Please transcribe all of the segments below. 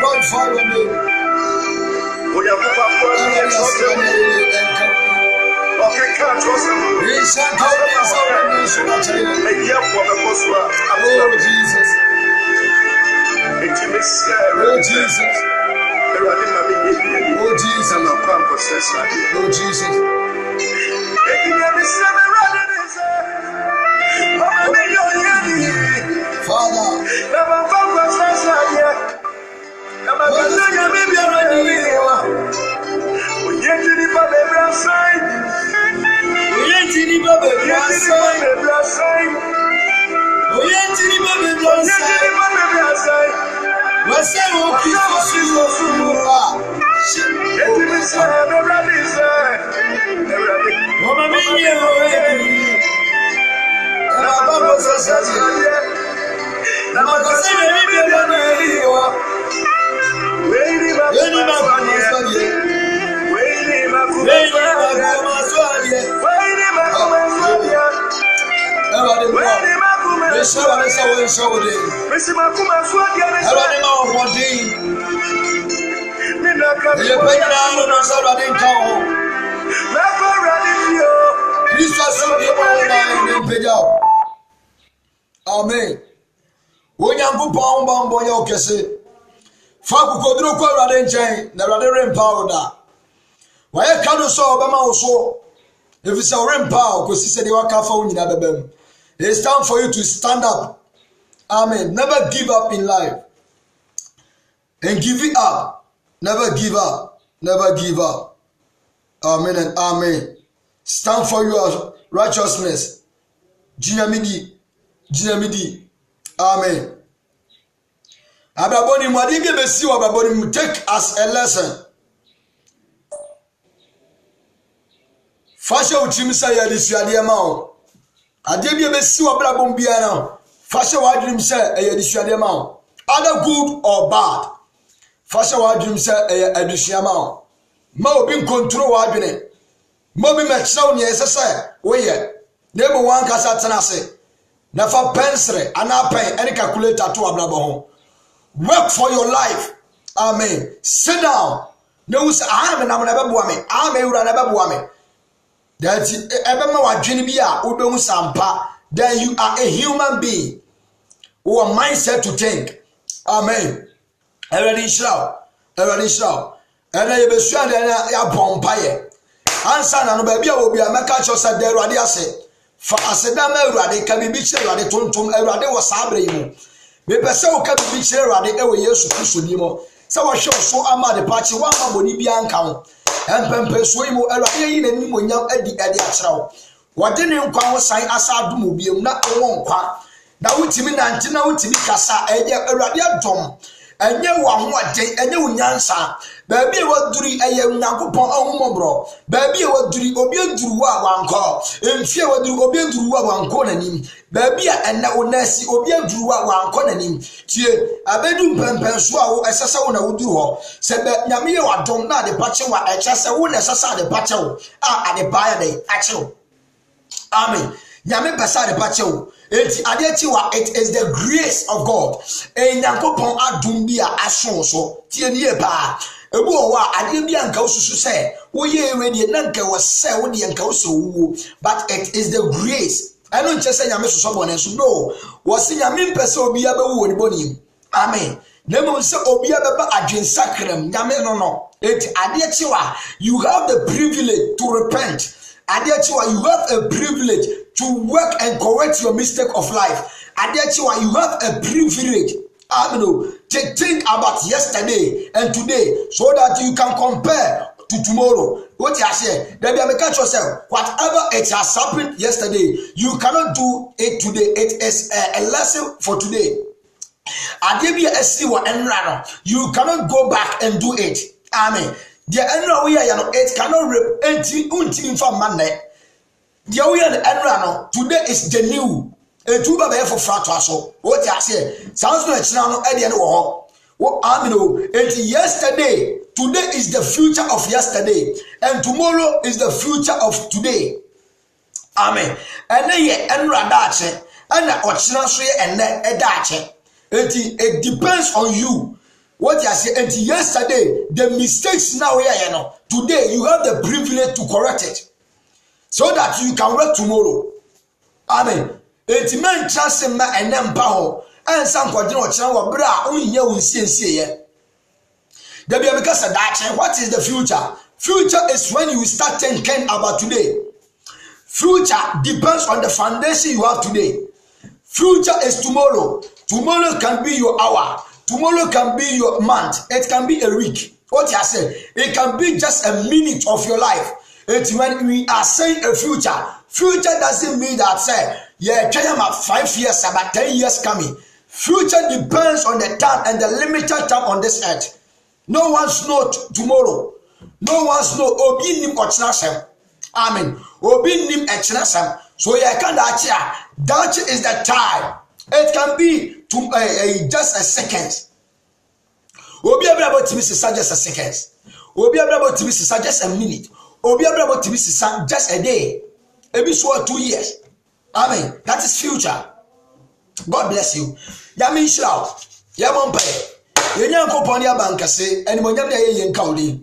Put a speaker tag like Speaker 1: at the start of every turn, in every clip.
Speaker 1: glorify your name.
Speaker 2: We are Papa for the okay, can't trust him.
Speaker 1: We shall go this nation.
Speaker 2: A year for the Bosra.
Speaker 1: Oh, Jesus.
Speaker 2: Intimacy.
Speaker 1: Oh, Jesus. Oh, Jesus. Oh, Jesus. Father. Amen. Wonyangu pon bambo ya okese. Fa kukoduro kwa Awurade nchen na Awurade rempower da. Waye kanu so obema wo so. Efisa rempower kosi se de waka fa wonyina bebem. It's time for you to stand up. Amen. Never give up in life. And give it up. Never give up. Never give up. Amen and amen. Stand for your righteousness. Jinamidi. Amen. Abraboni mwadi bi besi wa abraboni take as a lesson. Fasha uchimi sa ya disuade ma o. Ade bi besi wa abrabon bia na. Fasha wa dream say ya disuade ma o. Either good or bad. Fasha wa dream say ya adusua ma o. Ma obi control wa adwene. Ma obi mekira oni esese wo ye. Na ebo wan kasa tena se. Na fa pensere ana pen any calculator to abrabo ho. Work for your life. Amen. Sit down. No say I am na be boa me. I am ewura na be boa me. That ebe ma wadwene bi a obehu sampa. Then you are a human being. Who are mindset to think. Amen. Everybody shout. And you be sure that ya bompaye. Answer na no be a obi a meka cho say der Awurade ase. Fa aseda ma Awurade ka bibi kire Awurade tontom Awurade wo sabre yi mu. Me pese wo ka bibi kire Awurade e wo Yesu Kristo ni mo. Se wo hwe so ama de pachi wa ma boni bia nka ho. Empempe so yi mu Awurade yi na ni mo nyam adi akira wo. Wo de ne nkwa ho san asa adom obiem na wo nkwa. Na wutimi nante na wutimi kasa eje Awurade adom. Enye wo ahoɔden enye wo nyansa baabi e waduri eye Nyankopɔn ahomobro baabi e waduri obi aduru wa wankɔ emfie waduri obi aduru wa wankɔ nanim baabi a enne wo nasi obi aduru wa wankɔ nanim tie abedu mpempenso a wo esese wo na woduru hɔ se be nyame ye wadom na de pache wa echese wo na esese de pache wo a ade baaya de achew. Amen. Nyame pesa de pache wo. It is the grace of God. E Nyankopon adum bia aso so tie nie pa. Ebu o wa ade bia nka osusu se wo ye ewe die na nka wo se wo de nka oso wo. But it is the grace. I don't just say nyame so bone so no. Wo se nyame pesa obi abewu ni boni. Amen. Nemo se obi abeba adwensakram nyame no. It ade chiwa you have the privilege to repent. Adechiwa, you have a privilege to work and correct your mistake of life. Adechiwa, you have a privilege to think about yesterday and today so that you can compare to tomorrow. What you say? Then you catch yourself. Whatever it has happened yesterday, you cannot do it today. It is a lesson for today. You cannot go back and do it. Amen. The enra we are it cannot unti from Monday. The we are the enra today is the new. A two baby for frato. What I say sounds like now at the end of what I know. It yesterday, today is the future of yesterday, and tomorrow is the future of today. Amen. And then ye enra dache, and the ochina so and then a dache. It depends on you. What you say? And yesterday, the mistakes now here, today you have the privilege to correct it, so that you can work tomorrow. Amen. Enti men trust ma enem pa ho. Ansa nkwodine o kire wo bra onye wonsiesie ye. There be because of that. What is the future? Future is when you start thinking about today. Future depends on the foundation you have today. Future is tomorrow. Tomorrow can be your hour. Tomorrow can be your month. It can be a week. What you say? It can be just a minute of your life. It's when we are saying a future. Future doesn't mean that say, yeah, can have 5 years, about 10 years coming. Future depends on the time and the limited time on this earth. No one's knows tomorrow. No one's know obi nim ochnasem. Amen. Obi nim echnasem. So yeah, can that is the time. It can be to just a second. Obi about to be just a second. Obi about to be just a minute. Obi about to be just a day. Maybe so 2 years. Amen. That is future. God bless you. Yamin shall. Yamon pay. Yenyan kopon ya banka se enimonyam na ye nkaudi.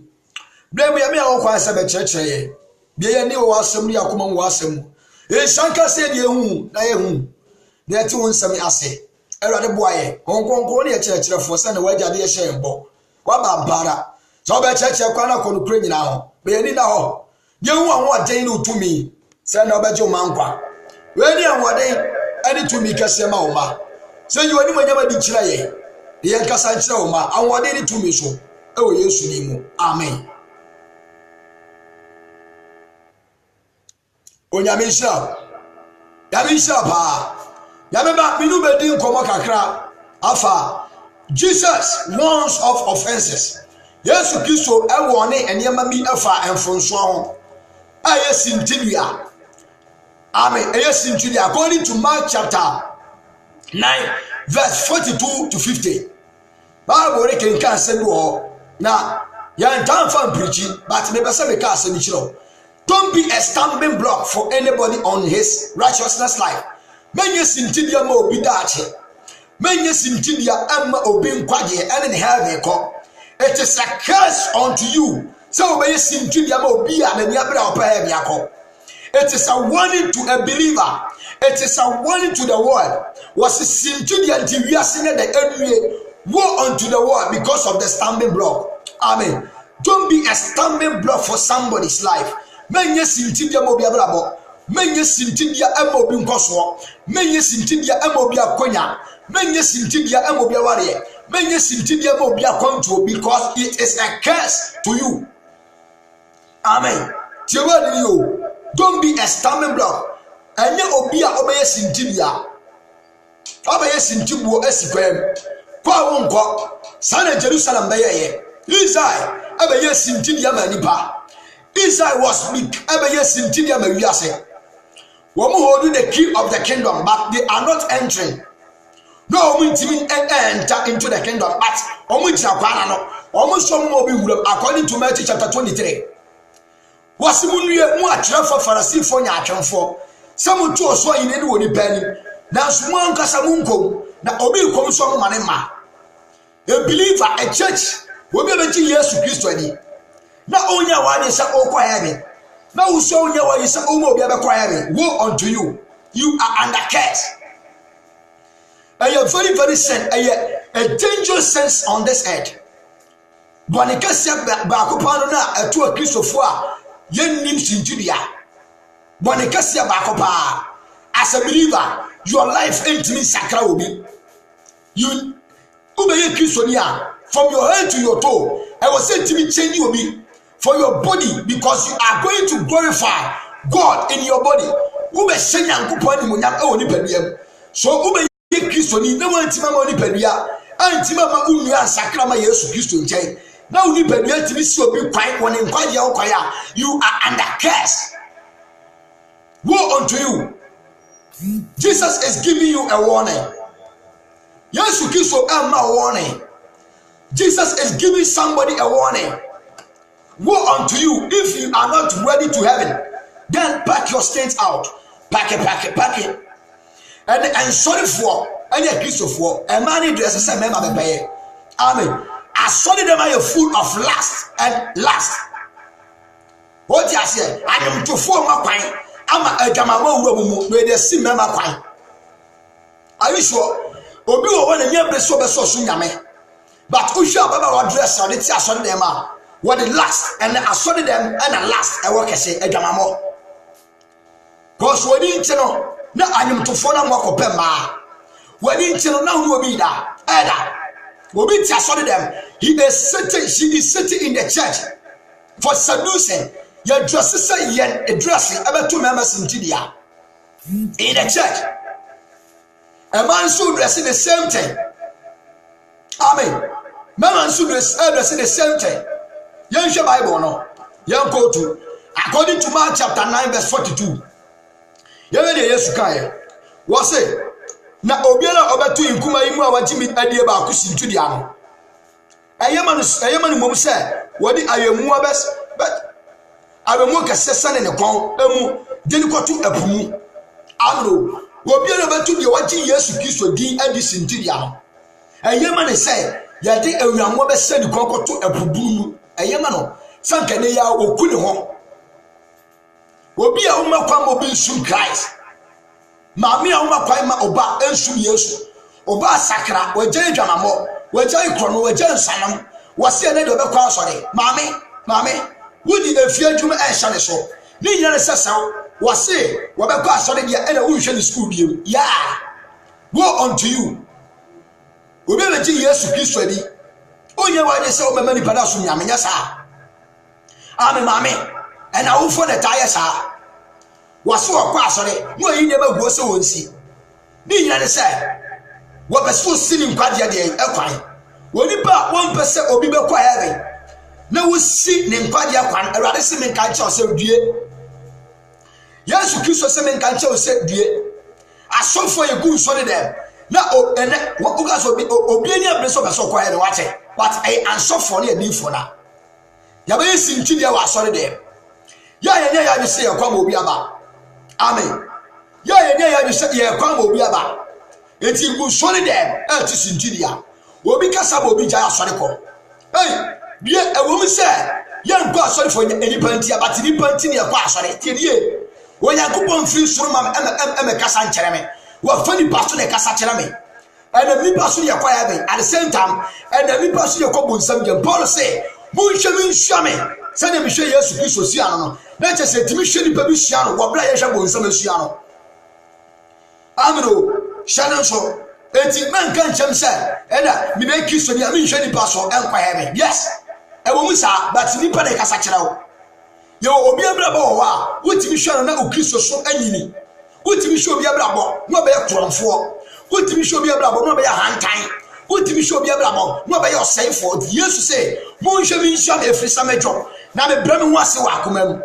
Speaker 1: Blame ya me akwa sabe checheye. Bia ye ni wo asem ni akoma wo asem. E shanka se de hu na ye hu. Na ti won sami ase. Erade boaye. Konkonko ne ye chechirefo se na wagade ye hye mbo. Wa ba bara. So be cheche kwa na konu kure nyina ho. Be ni na ho. Ye hu anwo aden ni utumi. Se na obeje o mankwa. We ni anwo aden ani tumi kase ma o ma. Se yi oni monyam di kira ye. Ye nkasa kira o ma anwo aden ni tumi so. E wo Yesu ni mu. Amen. Onyamisha. Yamisha pa. Yameba minu bedi nkomo kakra. Afa. Jesus warns of offenses. Yesu Kristo e wone enema mi afa enfonso ho. Aye sintilia. Amen. Aye sintilia according to Mark chapter 9 verse 42 to 50. Bible reckon kan say no na yan tan fan preaching but me be say me ka say ni chiro. Don't be a stumbling block for anybody on his righteousness life. Menye sintilia ma obi daache. Menye sintilia amma obi nkwaje ene ne heaven ko. It is a curse unto you. So menye sintilia ma obi a na ni abra opa heaven akọ. It is a warning to a believer. It is a warning to the world. Was sintilia nti wiase ne the enwie. Woe unto the world because of the stumbling block. Amen. Don't be a stumbling block for somebody's life. Menye sintidia mo bia brabo. Menye sintidia emo bi nkoso. Menye sintidia emo bi akonya. Menye sintidia emo bi aware. Menye sintidia mo bi akonto because it is a curse to you. Amen. Tiwadi you. Don't be a stumbling block. Enye obi a obeye sintidia. Obeye sintibuo esikwem. Kwa wonko. Sana Jerusalem beye. Israel abeye sintidia manipa. Israel was weak. Ebeye sintidia ma wiase. Womu holding the key of the kingdom, but they are not entering. No woman enter into the kingdom, but according to Matthew chapter 23. Was munye mu atira for Pharisee for nya atwemfo. Some to so yin ni woni pani. Na so mu ankasa mu nkom. Na obi kom so mo mane ma. A believer, a church, we be be Jesus Christ ani. Na onya wa sa okwa heaven. Na uso onya wa sa omo obi abekwa heaven. Woe unto you. You are under curse. A very, very sin, a dangerous sense on this earth. Bonikasia bakopano na eto a Christopher yen nim sintudia. Bonikasia bakopa. As a believer, your life ain't me sakra obi. You ubeye Christonia from your head to your toe. I was saying to me change you obi for your body because you are going to glorify God in your body. Ube shenya nkuponi munyam e woni padiem. So ube Kristo ni na wantima ma oni padua antima ma unua ansakra ma Yesu Kristo nchen na oni padua timi si obi kwan woni nkwaje okwaya. You are under curse. Woe unto you. Jesus is giving you a warning. Yesu Kristo am a warning. Jesus is giving somebody a warning. Woe unto you if you are not ready to heaven. Then pack your stains out. Pack it. And sorry for any Christopher, a man dress as a member of the pay. Amen. asɔre dem ayɛ full of lust and lust. What you say? I am to form a pine. I'm a Jamamo room where they see Mama pine. Are you sure? Obi o one near the sober so sunyame. But Usha Baba dress on it, I saw them out. What the last and I saw them and the last, I work as a Jamamo. Because we didn't know. Now I am to follow Moko Pema. We didn't know now who be that. Ada. We be saw them. She is sitting in the church for seducing. Your dresses say yen a dressing about 2 members in Tidia. In the church. A man should dress in the same thing. Amen. Man should dress in the same thing. Young Bible no. Young go to according to Mark chapter 9 verse 42. Yemen Yesu kai. Was say na obiara obatu inkuma imu awagimi adie ba akusi Tidia no. Ayemanu mom say wodi ayemu abes but Abemu kasesa ne kon emu denikotu apumu amro obiara batu de wagye Yesu Kristo din adi sintiria no ayema ne say yade awuamo be se ne kon koto apubu ayema no sanka ne ya oku ne ho obi a umakwa mo bi nsum Christ maami a umakwa ma oba ensum Yesu oba sakra wagye dwamamo wagye krono wagye nsanam wase ne de obekwa asore maami Woody a few juma and shall so. Nina says, was say, what I pass on the end of the school you. Ya, woe unto you. We will let years to kiss ready. Oh, yeah, why they sell my money, but also Yamina. I'm a mammy, and I will for the tires are. Was so a pass on it, no, you never go so and see. Nina said, what was so sitting quite a day, a crime. When you bought 1% or be quite heavy. Na wo si ne nkwade akwan awade se men kan che ose due Yesu Kristo se men kan che ose due asofo ye gu so de dem na o ene wo ga so obi ani abreso be so kwae ne wache but ai ansofo ne adifo na ya be si ntwide wa so de dem ya bi se ye kwa ma obi aba amen ya bi se ye kwa ma obi aba eti gu so de dem e ti si ntwide ya obi kasa ba obi ja asore ko hey Bia a woman said, young God, sorry for any panty, but any panty near Pastor, Tier. When I go on free Surman and a Cassan Cherame, what funny pastor a Casa Cherame, and a me pastor acquiring at the same time, and a me pastor your couple some young Paul say, Bunshamin Shame, send him share yes to Christiano. Let us say to me, Shady Babiciano, what Blair Shabon Samasiano. Amino, Shannon so, and man can't jump, sir, and me make kiss on the Amin Shady Pastor and Quayame. Yes. Ewumusa but nipa de kasa kira wo ye obi abrabo wa wotimi hwe na okristo so anyini wotimi hwe obi abrabo no be kromfo wotimi hwe obi abrabo no be hantan wotimi hwe obi abrabo no be osefo Yesu say mo hwe mi hwe na efrisa medwo na me brame ho ase wa akomam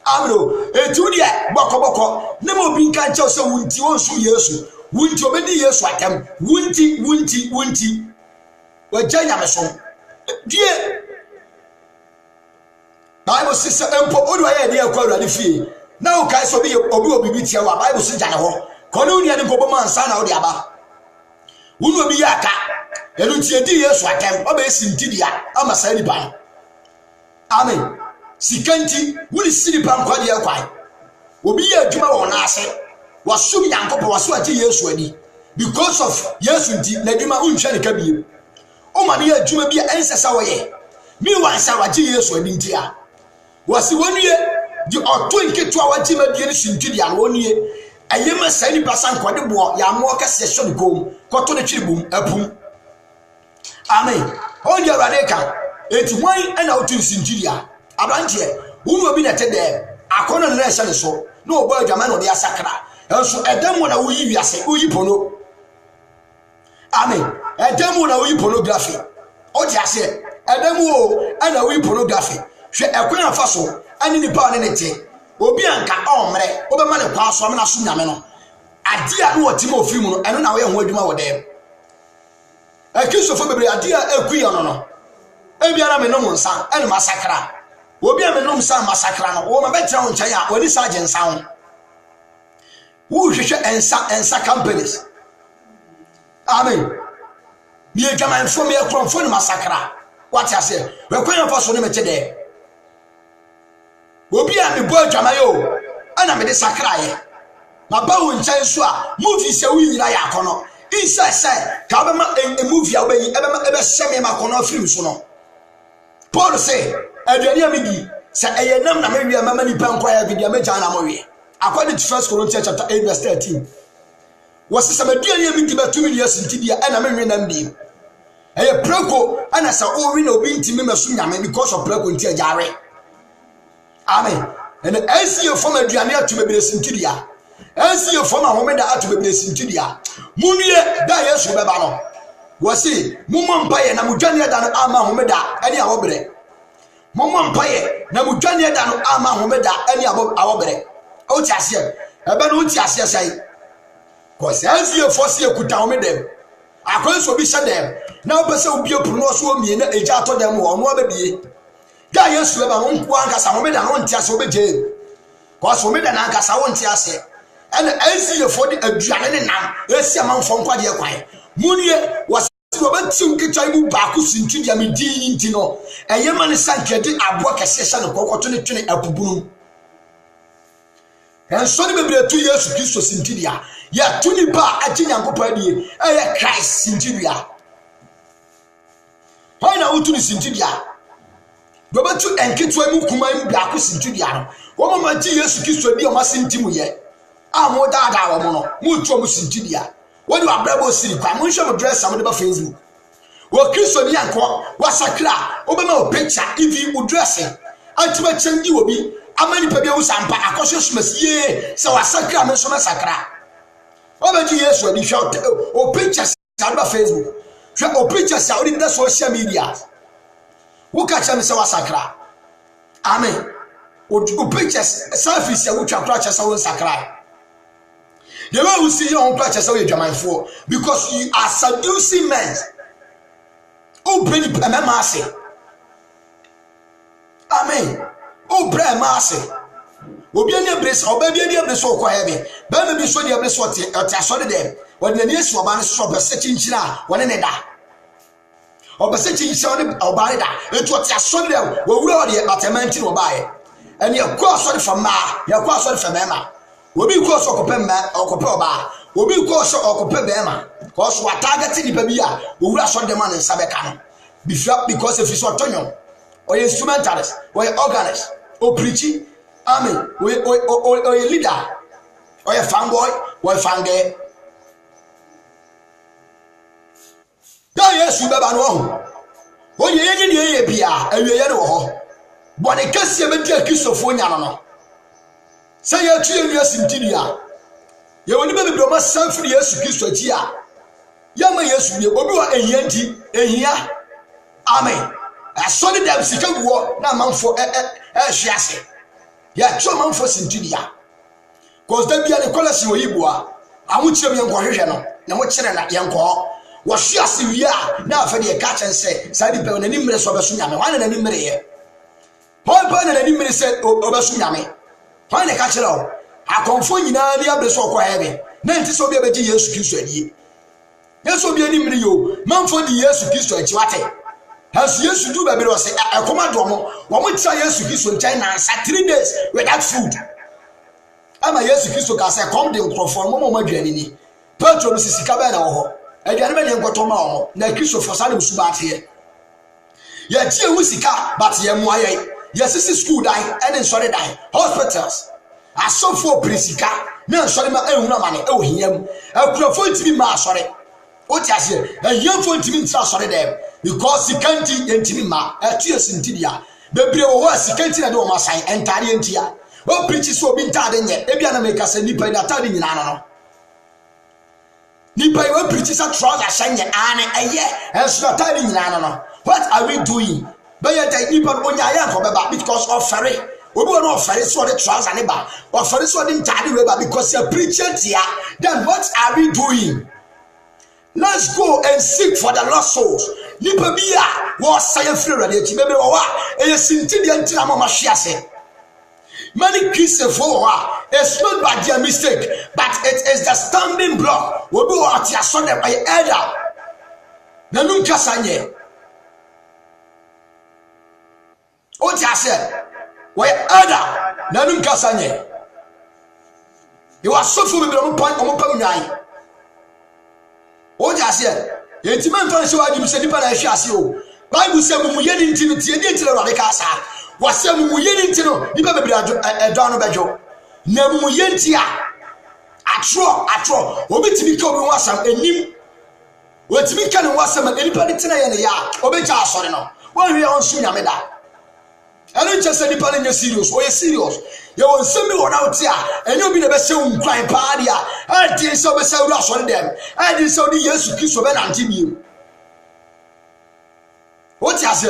Speaker 1: amro etu de bokoboko na mo bi nka nche so wunti wonsu Yesu wunti obedi Yesu atam wunti wagya nyameso die Bible says empo odu aye de akwa awurade fie na o kai so bi obi bitia wa Bible says jane ho kono uni ade kobo mansa na o de aba wunu obi yaka enu tie di Yesu atem o be sintidia ama sa ni ban amen sikanti wuni sini pan kwade akwai obi ye adwuma wo na ase wasum yankopo waso age Yesu ani because of Yesu nti na adwuma unhwe ne ka biem o ma ne ye adwuma bi ensesa wo ye mi wan sa wage Yesu ani nti a wasi wonue di oto nketu a wagye madie ne sintidi an wonue ayema sani pasan kwade bo ya mo kase so ne kom koto ne twiribum apum amen onye radeka eti wan ana otu sintidi a abrantie wonu obi na tede akono ne rehye ne so na obo adwama no de asakra enso edam na woyi wiase oyi pono amen edam na woyi pornography o di ase edam o ana woyi pornography hwe ekwan afaso ani ni pa ne nete obi anka omre obema ne kwa so amna so nyame no ade a no wotima ofiri mu no eno na wo ye ho adwuma wo dem akisofo bebre ade a akuya no ebiara me no nsa ene masakra obi a me no nsa masakra no wo ma betra wo nkyan a woni sa nsa ho wo hwehwe ensa companies amen bi e jama info me ekronfo ne masakra what I say we kwan fa so ne mete de obi a me bo adwama yo ana me de sakraye ma ba wo nchen so a movie se wi nyira ya akono inside say ka be ma a movie a obayi ebe sheme ma kono film so no Paul say aduani amidi say eyenam na me wi mama ni pan kwa ya video me jana mo wi according to 1 Corinthians chapter 8 verse 13 was some aduani amidi ba 2 years ntidia ana me nam bi eye preko ana sa o wi na obi ntimi masu nyame because of preko ntia jare amen and as you form aduani atube be ntidia as you form ahomeda atube be ntidia munye da Yesu beba no wasi mumma mpaye na mudwane da no ama ahomeda ani awobre mumma mpaye na mudwane da no ama ahomeda ani awobre o ti ase ebe no ti ase sai ko se as you force ekuta ahomeda akwanso bi hyedem na obese obi epuru no so omie na eja atodem wo no ababie da Yesu beba no nko ankasa ahomeda no nti ase obeje ko so omeda na ankasa wo nti ase and as you for the aduane ne nam esi amanfo nkwade kwan munye wasi obatim kitai mu ba ku sintudia me din nti no eyema ne sankede abo kese hye ne kokoto ne twene apubunu enso ne bebre tu Yesu Kristo sintudia ya tuni ba akinyankopa die eye Christ sintudia hoina utuni sintudia dobatu enketwa mu kuma mu ba ku sintudia no wo mama ji Yesu Kristo di o masintimu ye amo dada wo mo no mu tuo mu sintudia when you are bravo city kwa mo hwe mo dress am de ba Facebook wo Kristo ni yanko wasakra obema o picture if you dress antiba changi obi amani pa bi usampa akosho sumasie se wasakra me so masakra obeji Yesu adi hwe o picture sa de ba Facebook hwe o picture sa odi de social media wo ka cha me se wasakra amen o pictures selfie se wo twa kra cha sa wo sakra. The way we see you on clutch as a because you are seducing men. Oh, bring a mercy. Amen. Oh, pray mercy. Will be any bliss or baby any of the so heavy. Baby, so the bliss what I saw them. When the news for man shop a setting china, one in a da. Or a setting sound or by that. It's what I saw them. We already at a man to buy. And you're cross sorry for ma, you're cross sorry for Mama. Obi ko so kopemma okope oba obi ko so okope bema cause we targeting the baby a owura so dem an nsa beka no because if you so tonyo or instrumentalist or organist or preaching amen or leader or a fanboy or fange da Yesu beba no ho o ye ye bia awiye no ho bone kase be dia Kristofo nya no say you tue Yesu ntidia ye woni be bi o ma sanfiri Yesu Kristo achi a ya ma Yesu bi obi wa ehia nti ehia amen asori dem sika guo na manfo hwiase ya tue manfo sintidia cause da bia ne kolasi oyibo a amuchire me nko hwehwe no na mo kire na ye nko wo hwiase wi a na afa de ka chen se sa di pe na ni mmere so beso nyame wan na ni mmere ye pon na ni mmere se obeso nyame why na ka kire akonfo nyina ni abeso okwa hebe na nti so bia beji Yesu Kristo adie Yesu bia ni mmiri yo manfo di Yesu Kristo achi wate has Yesu do be say akoma do mo wo mo tira Yesu Kristo nchen na 3 days without food ama Yesu Kristo ka say come the microphone mo madwane ni Petro no sisika ba na wo ho adwane be ne nkoto ma wo na Kristo for sale musu ba te ye tie wu sika but ye mo aye yes is school die and sorry die hospitals asofo prisika na sorry ma ehunu amane e ohiam akurafo ntimi ma sorry o ti ase ehiyafo ntimi ntra sorry dem because sikanti ntimi ma etie sintidia bebre wo ho sikanti na de o ma san entare ntia o preach so bi ntade nye e bia na make ase nipa da tade nyina no nipa wo preach sa trouser shanye ane eye enso tade nyina no what are we doing but yet nipa onya ya ko beba because of ferry obi won of ferry so the trouser ne ba of ferry so the ntade we ba because you preaching here then what are we doing? Let's go and seek for the lost souls. Nipa bia wo say free ready ti bebre wo wa e sinti de ntina ma hwiase. Many Christians for it's not by their mistake, but it is the stumbling block. Obi wo ati aso dem by elder. Na nunka sanye. ase we elder na nu nkasa nye you are so full bibiro mo pam nyai o ja ase enti man fan se wadi se nipa na ehwe ase o Bible say mu yeni ntino tie di ntino ro de ka asa wase mu yeni ntino nipa bibiro edo no bejo na mu yenti a atro obi tibi ka obi wasam enim wetimi ka ne wasam nipa de tena ye ne ya obi ja asore no won hwe on su nyame da eno nche se nipa ne serious o ye serious ye won semi won out a ene obi na be se un kwan pa dia a die se obi se ru asore dem a die se odi Yesu Kristo be nante bi o ti ase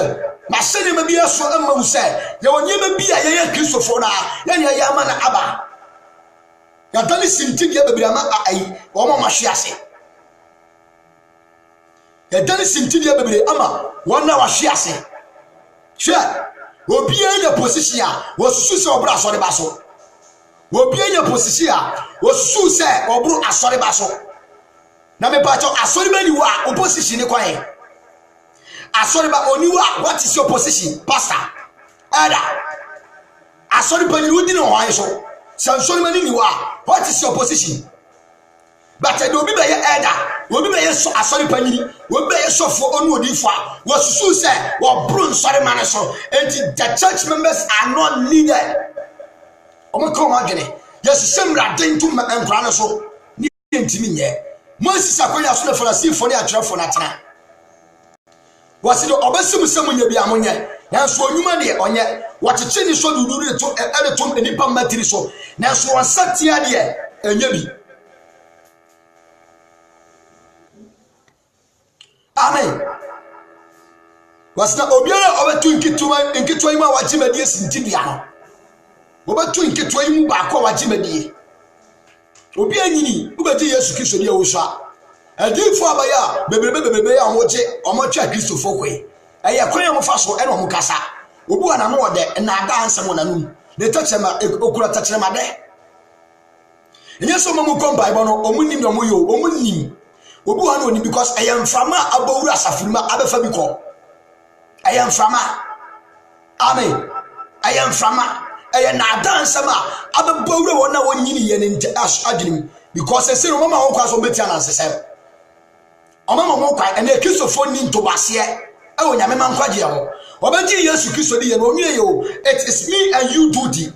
Speaker 1: na se ne ma bi aso amma wu se ye won ye ma bi a ye Kristo fo na ye ne ye ama na aba ya dani sinti dia be bi ama ai o ma hwe ase ya dani sinti dia be bi ama won na wa hwe ase hwe obi anya position a wosusu se obro asore baso obi anya position a wosusu se obro asore baso na me pa cho asore ba ni wa opposition ni kwan asore ba oni wa what is your position pastor elder asore ba ni udi no hwan so sansori ma ni wa what is your position but the obi be elder obi be so asori panyiri obi be so fo onu odifo wasusu se wo bro nsori man so and the church members are not needed omo ko ma gene yes semra den to enkura no so ni ntimi nye Moses akonya so na farasi fo ne atrefo na tena wasi do obesum semu nya bi amonye na so onwuma de onye wacheche ni so duduru to ele to enipa matiri so na so wasatia de enye bi amen wasna obiara obetu nkitwa imu awagimedie sintibia no obetu nkitwa imu ba akwa awagimedie obi anyini ubedi Yesu Kristo die wo sha adifo abaya bebrebe ya hoje omotwa Kristo fokwe eye kwan mo faso e no mo kasa obu ana no ode na ada ansem na num ne tachema okura tachema de enye so mo kom Bible no omunim no mo yo omunim obu ana oni because I am from abawura asafuruma abefa biko I am from amen I am from na ada ansem a abawura wona wonyini ye ne adwenim because say no mama won kwaso beti anansesem omama mo kwa ene Kristofo ni ntobase e onyame mankwaje ho obanji Yesu Kristo di ye no nwie yo it is me and you duty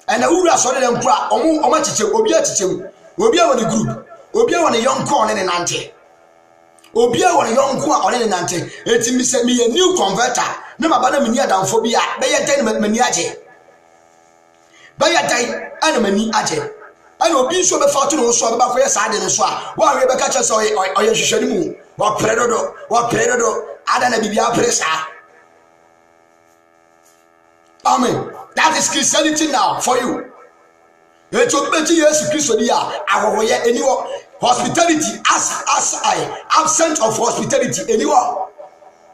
Speaker 1: and awura so de nkura omo chiche obi achichem obi a won group obi a won young corn ne nante obi a won young corn on ne nante etimi se me ye new converter na mabana meni adamfo bi a be ye den mani age be ye den ana mani age ana obi so be fa to no so be ba koye saade no so a wa we be ka che so oye hwehwani mu wa predodo ada na bibia presa amen that is Christianity now for you it to be Jesus Christ dia ahohoye eniwo hospitality as I absent of hospitality eniwo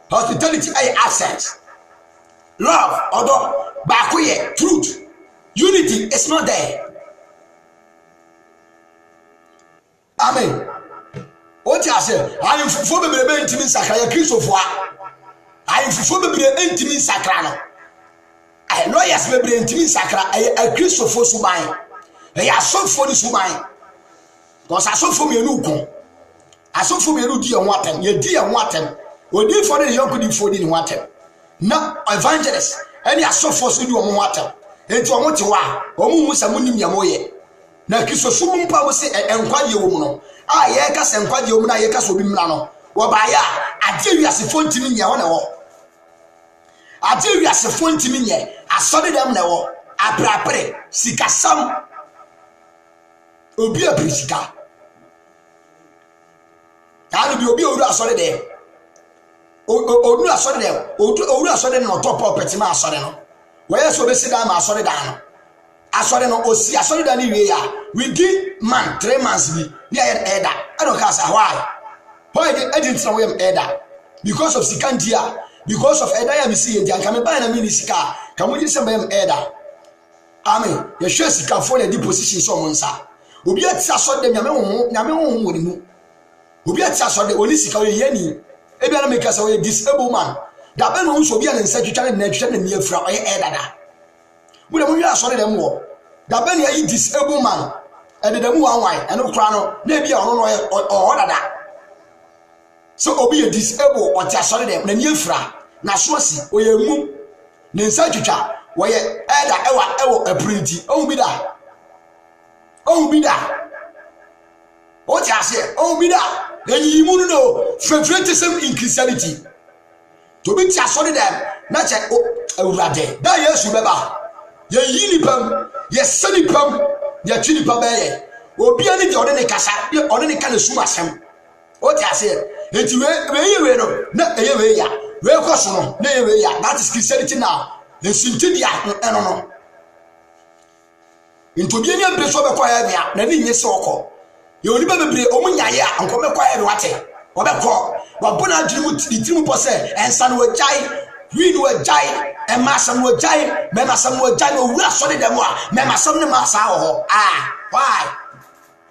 Speaker 1: hospitality I absent love odo bakoye truth unity is not there amen o ti ase ayin fufo bebrebe ntimi sakra ya Kristofo a ayin fufo bebrebe ntimi sakra no ai lawyers bebrebe ntimi sakra ai Kristofo suban ai asofo ni suban because asofo me enu kon asofo me enu di en watem ye di en watem odi for the young di for di en watem na evangelist any asofo so di omo watem enti omo ti wa omo mu samu nim yamoye na Kristosu mpa wo se enkwaje wo mu no a ye ka se enkwaje wo mu na ye ka so bi mra no wo ba ya ade wiasefo ntimi nya wo na wo ade wiasefo ntimi nya asode dem na wo aprapre sikasam obi aprisika tanu bi obi oru asode de oru asode de oru asode no top property ma asode no wo ye so be sida ma asode dan no asore no osi asore da ni we ya within man 3 months bi ni aye elder I don't cast why the agent na we am elder because of sikandia because of elder ya mi see e janka me ba na mi ni sika ka mo ji se ba am elder amen ye hwe sika for the position so mo nsa obi ati asore de nyame ho woni mu obi ati asore de oni sika we ye ni e bia na make us we disabled man da be no nso bia ne nsa twetwa ne twetwa ne nie fra oye dada mu de mu wi asore dem wo da be ne yi disable man e de mu wanwan eno kra no na bia ono no o dada so obi e disable o ti asore dem na nie fra na so si oye mu ne nsa twetwa woye eda ewo aprinti o bi da o ti ase o bi da eyi mu no favoritism in Christianity to be asore dem na che awurade da Yesu beba ye yi ni pam ye sani pam ye twini pam ye obi ani de ode ne kasa ode ne kana suma asem o ti ase enti we no na eye we ya we koso no na eye we ya that is Christianity now the sintidia eno no into bi ani ampeso be kwa ya bia na ni nyese okọ ye oni ba bebre omunyaye a anko be kwa ya be wate obekọ wabona adwirimu titirimu pose ensa no wajai wi no wajai emasam no wajai memasam no wajai no wura so de dem a memasam ne masa ho why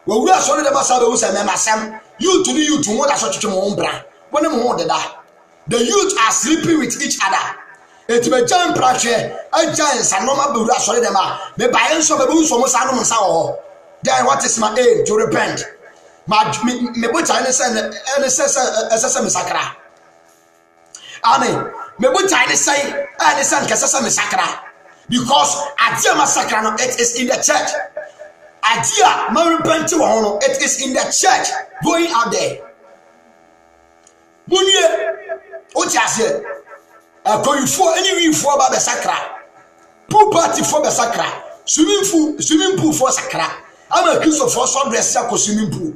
Speaker 1: wo wura so de dem asa be wo se memasam you to mo da so twetwe mo mbra wona mo ho deda the youth are sleeping with each other it be jam prache ajan sa no ma be wura so de dem a me bae nso be bu nso mo sa no mo sa ho then what is my aim to repent me bo Chinese and SSM sakra amen me bo Chinese say and san kesasa me sakra because adia masakra no it is in the church adia ma repent wo no it is in the church going out there munie o ti ase akoyfo any wi fo ba be sakra pool party for be sakra swimming pool for sakra ama Kristo for so dress ya ko swimming pool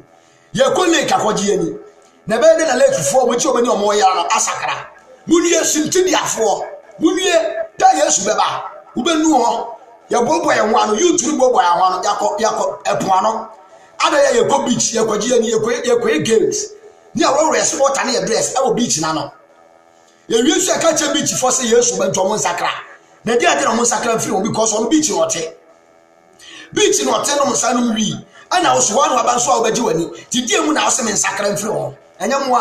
Speaker 1: ye ko lake akwaji ani na be de na lake fo mo chi omani omo ya no asakra munie sintidiafo munie da Yesu beba ubenu ho ye bobo ye ho ano YouTube bobo ya ho ano yakọ epo ano ada ye ko beach ye kwaji ani ye ko games ni awo sport and ye dress e wo beach na no ye wisu e ka che beach for say Yesu bento mo sakra na dia de no mo sakra free because on beach no te beach no te no mo sanu wi ana wo so wan wa ban so obaji wani ti die mu na wo se men sakra free ho enya mo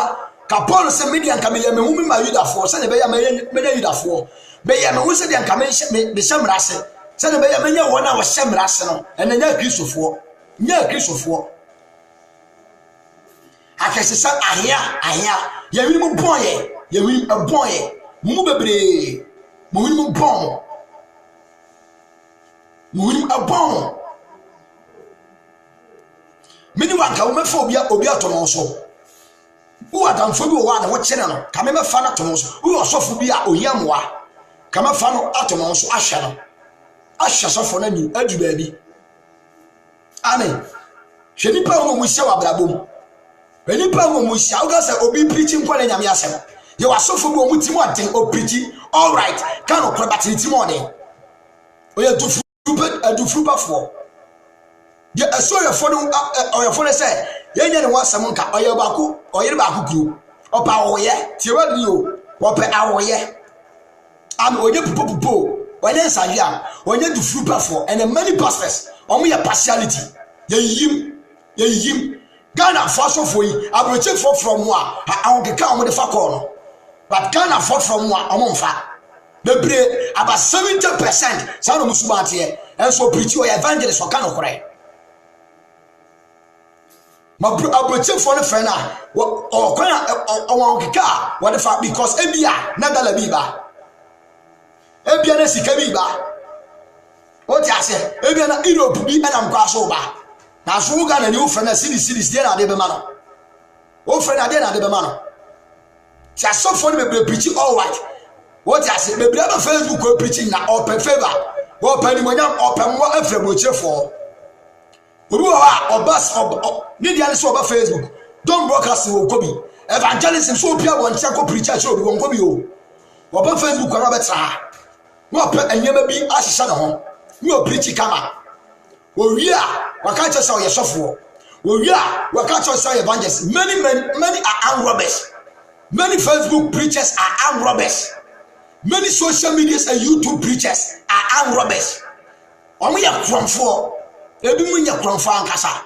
Speaker 1: ka Paul se media nka me ya me hu me ma Yudafo se ne be ya me ya Yudafo be ya me hu se de nka me hyemra se se ne be ya me nya wona wo hyemra se no ena nya Kristofo akesesa ahia ya wi mu boye ya wi boye mu bebre mu wi mu bon mu wi abon mini wanka wo mefa obi atono so wo adamfo bi wo na wo kyene no ka me mefa na atono so wo osofo bi a ohiamwa ka mefa no atono so ahwe no ahwe sofo na ni adu baabi amen hwedi pa wo mu hye wa brabom hwedi pa wo mu hye wo ga say obi preaching kwa na nyame asem ye wasofo bi wo mu timo aden o preaching all right kan o kwa batini timo ode o ye du fruba fo ye aso ye fo no o ye fo ne say ye nya ne wasam nka o ye baako kuro opa wo ye tie wadi o wo pe awo ye am o ye pupo o ye nsaje am o ye du fruba fo and many pastors o mo ye partiality ye yim Ghana for yi abroche for from wa awon keka o mo de fa call no but Ghana for from wa o mo mfa bebre about 70% sa no musubate e enso preach o evangelist o kan okore ma abroche for no friend o kwana awon keka what the fact because ebia na dala biba ebia na sika biba o ti ase ebia na Europe bi na mkwa so ba na so ga na ni wo friend na series dey na de be ma no wo friend na dey na de be ma no ti aso for no be preach all white what I say bebre na Facebook ko preaching na open favor wo pa ni monyam open mo afre mo chefo obi wo ha obas ni dia ni so oba Facebook don broadcast wo ko bi evangelism so pia won tia ko preacher so obi won ko bi o oba Facebook ko na betra wo pa anyama bi ahihya na ho ni o preach kama wo wi a waka cha so ye sofo wo wi a waka cha so evangelist many are armed robbers many Facebook preachers are armed robbers. Many social medias and YouTube preachers are armed robbers. Omo ya kromfo, ebi mu nya kromfo ankasa.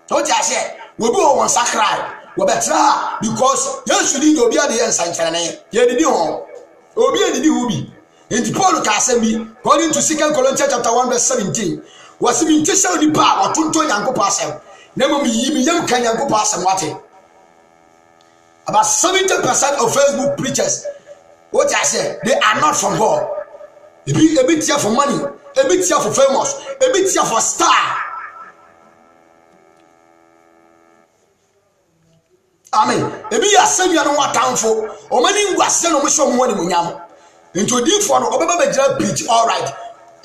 Speaker 1: So ti ase, we bi won sakra, we betra because Yesu di obi ade ensa nkyerene. Ye didi ho. obi edidi ubi enti Paul ka asem bi according to 2 Corinthians chapter 1 verse 17 was me nte sɛ onipa a ɔtonto Nyankopɔn asɛm na mmom yi me yam ka Nyankopɔn asɛm wate. About 70% of Facebook preachers, what I say, they are not from God. A bit here for money, a bit here for famous, a bit here for star. Amen. A bit here send you know what time for. Or many was sent on some money munyam. Into deep for no Obama preach, all right.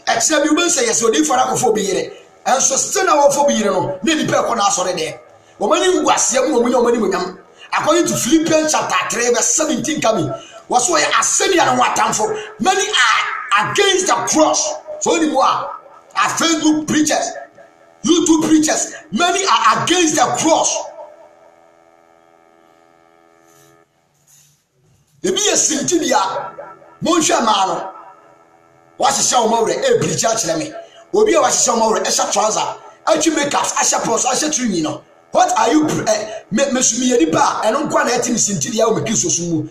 Speaker 1: Except you will say yes, so deep for agophobia. And so still our phobia, no, maybe per corners already. Or many was young woman money munyam. According to Philippians chapter 3 verse 17 coming, was why I said you know what time for. Many are against the cross. So anymore are Facebook preachers, YouTube preachers. Many are against the cross. If you are Sintidia, Monsha Mano, what's a show more a preacher? Me, will be a show more a short trouser. I should make us, I shall post, I shall trim. What are you me nipa and on one etim Sintidia will make you so smooth.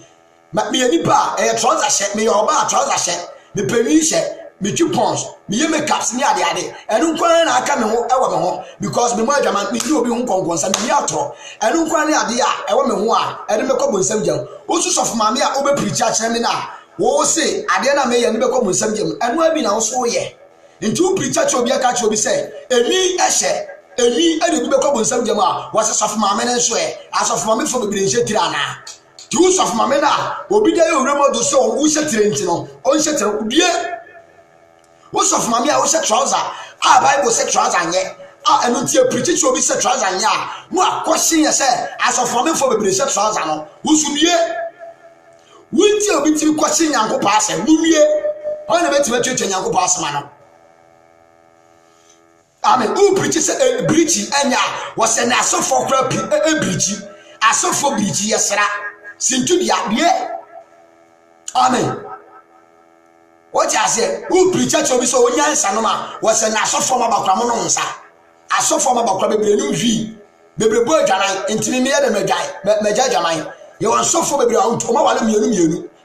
Speaker 1: Me nipa a trouser shed, me or bar trouser shed, the penny shed, me 2 pounds, me make caps near the idea, and on one I come home because me mother man me do be on conquest and me outro, and on one idea, a woman who are, and make up with some young. Also of Mamma over preacher seminar. Wo say, Adena may and become with some young, and we'll be now so ye. In 2 preacher to be a catch will be said, a me a share. Emi edi be ko some jama was a soft mamma and swear as of mammy for the bridge tirana. 2 soft mamma obi dey uremo do so wo shetirenti no on shetir ubie wo soft mammy a wo shet trouser a Bible say trouser anye a enu tie preach to obi say trouser anye a no akwhye ye say as of mammy for the bridge trouser no wo sumie wo tie obi ti kwhye Nyankopɔ asem nuwie ho na beti betwetwe Nyankopɔ asem no. Amen. Who preaches a breachy anya was an aso for crappy a breachy, aso for breachy, yes, sir. Sinto the idea. Amen. What I say, who preacher to be so young sanoma was an aso form about Ramononsa, aso form about Crabby Nuji, baby boy Janai, intimate the Major Janai. You are so for baby out to my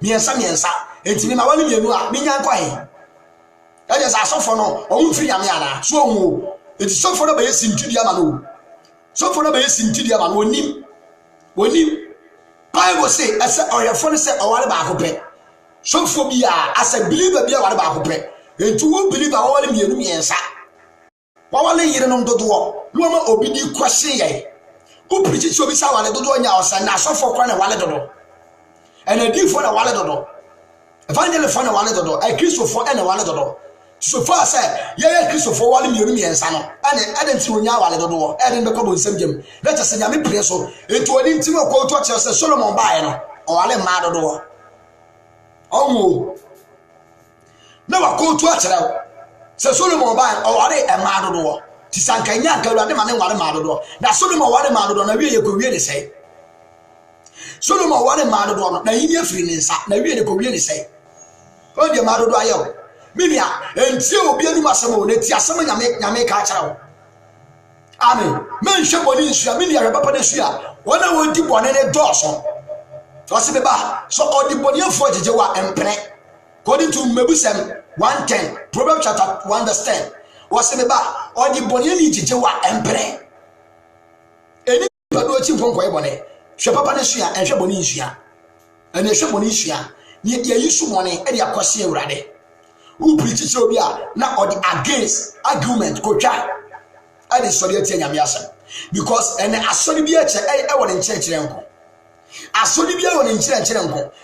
Speaker 1: me and some yansa, intimate my one Minyan Quay. That is a suffer no, or free Amiana, so it is so for the base in Tidiamano. So for the base in Tidiaman, when you Bible say, I said, or your phone said, or what about pay. So for me, as I believe a beer, what about pay. And to who believe all in me and sa. While I hear on the door, Loma obedi question. Who preaches to be sour at the door now, and I saw for crying a wallet door. And I did for a wallet door. Evangelist for a wallet door, I kiss for any wallet door. So far say, yeah, Christopher Wallim Yumi and Sano, and I didn't see Yawala door, adding the couple same Jim. Let us say, Yami Preso, into an intimate quote to us, Solomon Bayano, or Ale Mador. Oh, no, a quote to us, Sir Solomon Bayan, or Ale and Mador. Tisankanyanka, the man and Mador. Now Solomon Wadamador, na you could really say. Solomon Wadamador, na India free, na really could really say. Oh, dear Mador. Minia, until be any massimo, let's ya summon Yame catcher. Amen. Mention Bonisha, Minia, Papa Desia, one I will deep one in a Dawson. Tossiba, so all the body of Forjawa and Pene. According to Mebusem 110, Proverbs chapter 1 verse 10, was about all the body Jijawa and Pene. Any Padochi from Quebone, Shapapanesia and Shabonisha, and the Shabonisha, near Yasu money, and your question ready. Who preaches to be now or the against argument, coach? I did sorry to Yamiasa because and I saw the beer I want in church. I saw the beer in church.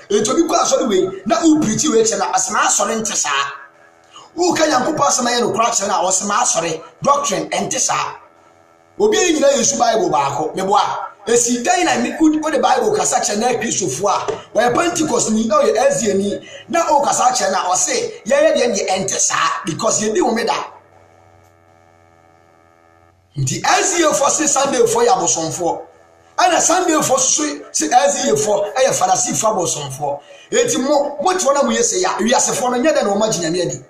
Speaker 1: It will be quite sorry way. Now who preach you as my son and Tessa? Who can you pass my cracks and I was my sorry doctrine and Tessa? Obeying the Bible Barco, Mebois. As he died, I make good the Bible Casacha neck Christopher, where Pentecost need no as ye now all Casacha now or say, yeah, the enter because you do me that. The as year for Sunday for Yaboson for, and a Sunday for as year for a Pharisee Faboson for. It's more much one we say, we are a foreigner than imagine.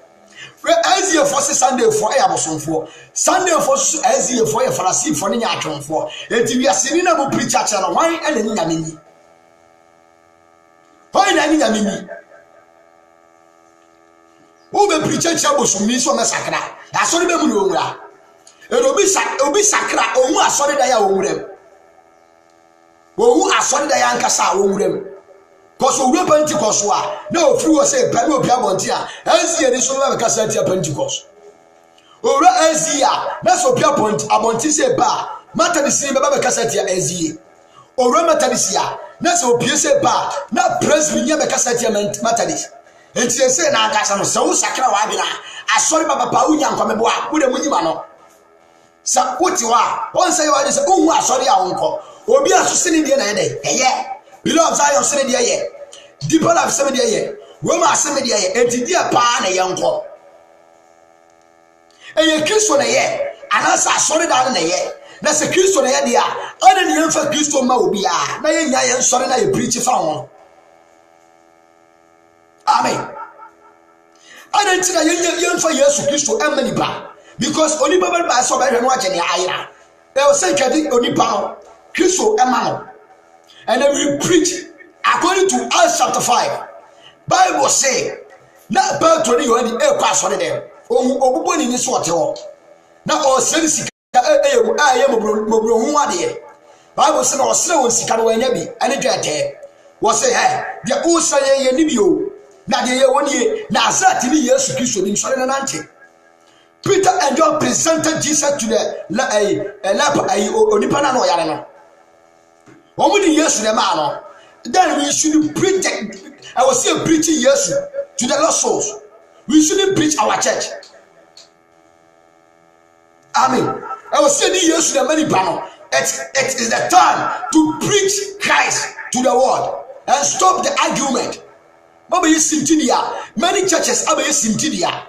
Speaker 1: As year for Sunday for Yaboson for Sunday for as year for a Pharisee for Niatron for. If we are seeing a preacher and wine and any yamini. Why any yamini? Who be preach Chabosumi so massacre? I saw the Mumura. Obi sakra, who are sorry that I own them. Who are sorry that I Ankasa own them. Because we were Pentecost, no, free was a Pano Piabontia, as the additional Cassatia Pentecost. Ora Ezia, that's what Piapont, Abontise Bar, Matadisi Baba Cassatia Ezia. Ora Matadisia, that's what Piese Bar, not Presbynia Cassatia Matadis. And she said, Nagasam, so Sakra Wabina, I saw Papa Pauyan Comeboa, with a Munimano. Sa what you are, once I was, oh, sorry, uncle, or be a Sunday day, yeah. Below Zion 7 year, deeper of 7 year, Roma 7 year, and dear pan a young call. And a kiss on a year, and as I saw it down in a year, that's a kiss on a year, other than for Christo Mobia, Nayan sorry, I preach found. Amen. I don't think I young for years to Christo and many bar, because only Baba by so very much in the ira. They will say, Caddy, only power, Christo and Mano. And then we preach according to Acts chapter 5. Bible say, not about 20 or any air pass on them. Oh, one in this water. Now, all sense I am a Mobro. Bible said, or slow and Sicano and Yabi, and a jet was say, hey, the old Saye Nibio. Now, the year 1 year, now 30 years to Christian in Solomon Ante. Peter and John presented Jesus to the Lapa Onipano Yarano. Only years to the man. Then we shouldn't preach. I was still preaching years to the lost souls. We shouldn't preach our church. Amen. I was saying years to the many panel. It is the time to preach Christ to the world and stop the argument. Many churches are Sintidia.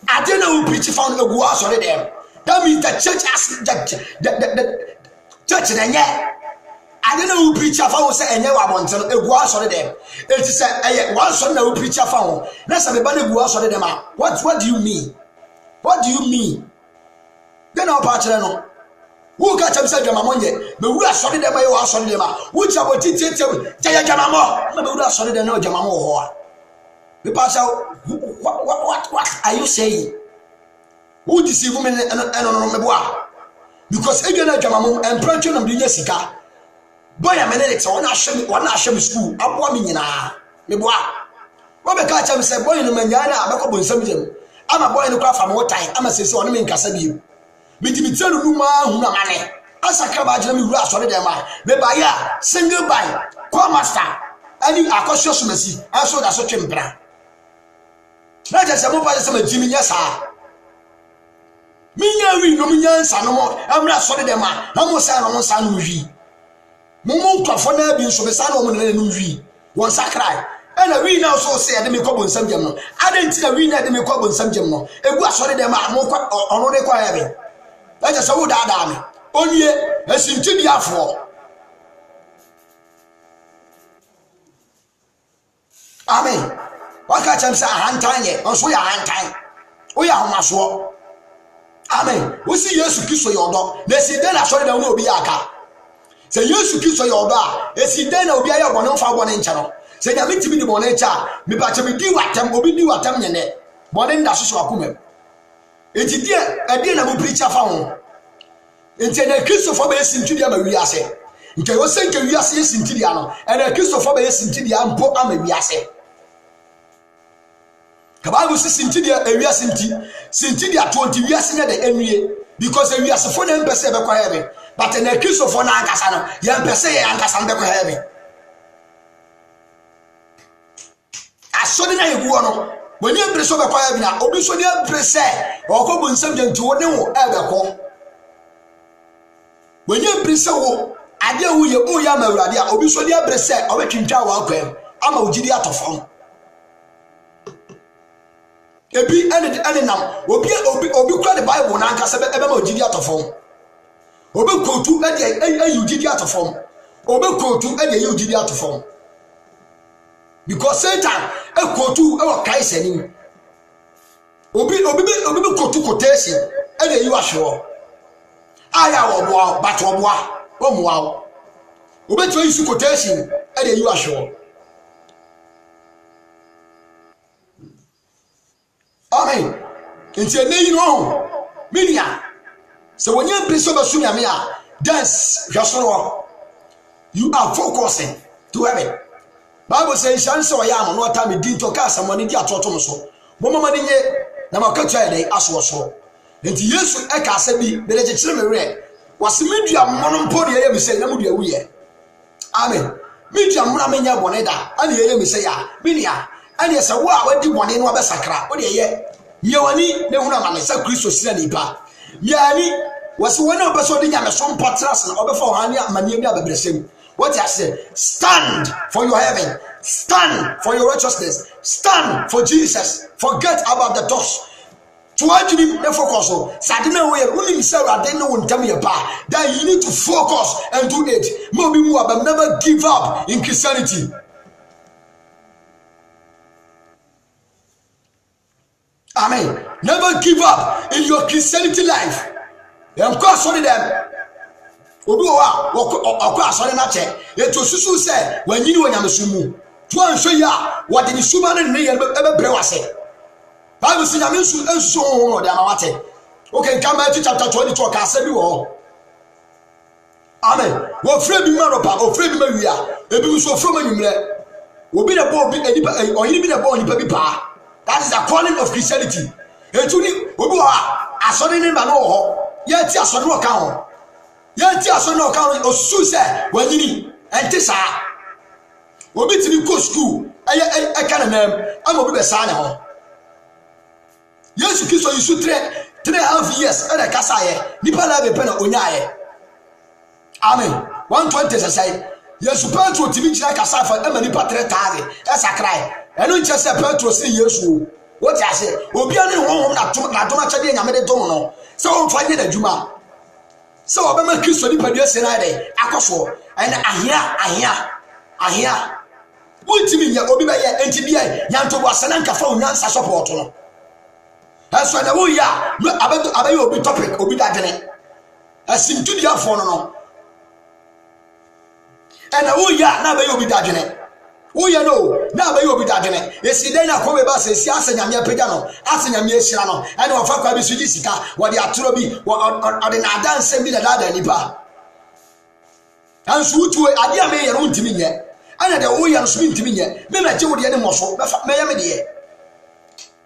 Speaker 1: I don't know who preach found a was already there. That means the church has the church and yet I don't know who preacher found say and you want a was already there. It is a one son who preacher found. That's a bad was already them. What do you mean? What do you mean? Then our partner who catch himself Jamamonye, but we are sorry that my was on them. Which I will teach you Jamamo. Maybe we are sorry that no Jamamo. The pastor, what are you saying? Who deceive women and on because again, Jamamo and Pranchon and Jessica. Boy, a minute, one Asham school, up 1 million. Meboa. Robert Catcham said, boy in the Manana, Macobon Samjim. I'm a boy in the craft for more time. I'm a sister on him in Casabi. Mitimitel Luma, Hunamane. As a cabajam, you rush on them. Mebaya, single by, call master. And you are cautious mercy. I saw that such a plan. Not just a mobile some Jimmy, yes, sir. Minya, no millions, no more. I'm not sorry, them. No more son, no son, we. Mumu for never being so the son woman and we once I cry. And we now so say, I didn't come on some gem. I didn't see a winner, I didn't come on some gem. It was sorry, them are more on requiring. That is a wood army. Only a Sintidia for. Amen. What catch him say a hand time, or so your hand time. We are much war. Amen. We see you to kiss for your dog. They see then I saw them will be a car. Say you kiss for your dog. They see then will be a one for 1 inch. Say you meet me the monacha. Me patch me do what them will be do what them in it. But then that's so come. It's dear, a dear will preach a found. It's a Christopher Bass into the Mariase. You can also send you as yes in Tidiano, and a Christopher Bass into the Ampo Amariase. Kababu says Sintidia, a year Sintidia 20 years in the enemy, because we are so for them per se heaven, but in a Christopher Nankasano, young per se and Cassandra heaven. I saw the night one. When you press over Quavina, Obisonia press or come on something to no ever come. When you press so, I dear who you owe Yamaradia, Obisonia press or making tower quem. I'm a Gidia to form. A be any now, will be the Bible and Anka Sabemo Gidia to form. Obi go to a Gidia to form. Obi go to a Gidia to form. Because Satan a go to our Kaisen. Obi go to quotation, and you are sure. I am wow, but wow. Obi to issue quotation, and you are sure. Amen. Nti ene no minia. So when you preso be sumi ame a dance hwasoro you are focusing to heaven. Bible says shan so ya am no time din to ka samani di atotom so. Mo mama ni nye na maka twa dey aso so. Nti Yesu e ka asa bi be de kire me we. Wase medua mono mpo de ye me say na mu dua wuye. Amen. Medua mra me nya bone da ana ye me say ya. Minia ana ye say wo a wadi bone no abesakra. Wo de ye yewani ne huna ma sa Kristo sira ni ba. Yani wase wona obeso de nya me so mpotras na obefa ohane amane bi abebresem. What I say, stand for your heaven, stand for your righteousness, stand for Jesus. Forget about the dust. To what you need to focus on. Sadina way, only say I didn't know tell me about that you need to focus and do it. Maybe more, but never give up in Christianity. Amen. Never give up in your Christianity life. And of course, only them. Obi wa okwa asore na che eto susu se wanyini wonyamesumu to anhwe ya wode ni suma ne ye ebebre wase Bible say nyamesu ensusu ho no de amawate okay come Matthew chapter 22 ka asa bi wo amen wo free bi maropa o free bi mawia ebi so from anwumre obi na bo obi enipa oyini bi na bo onipa bi pa. That is the calling of Christianity. Etu ni obi wa asore ni ba no ho ye ti asore wo ka ho yanti aso na okan osu se wanyini enti sa obi tiri go school e kana nam amobi be sa ne ho Yesu Kristo yisu 3.5 years e de kasa ye nipa la be pe na onyaye amen 120 say Yesu Petro timi kira kasa fa e ma nipa 3,000 e sakrai eno nche se Petro se Yesu what ya say obi ani honhom na doma chade nyame de dom no se on fa nye da djuma so obema Kristo ni padua sena dey akoso ena ahia wutimi ya obi ba ye enti bia yanto bo asana nkafa onyansa support no eso na wo ya abaye obi topic obi dadene asimtu dia fo no ena wo ya na abaye obi dadene wo ya no na abaye obi dadene esi den na ko be ba se si asanyame apega no asanyame ehira no ena ofa kwa bi suji sika wo de atoro bi ode na adanse bi na dada nipa ansu utu ade a me ye no ntimi nye ena de wo ya no so ntimi nye me na je wo de ne moso me ya me de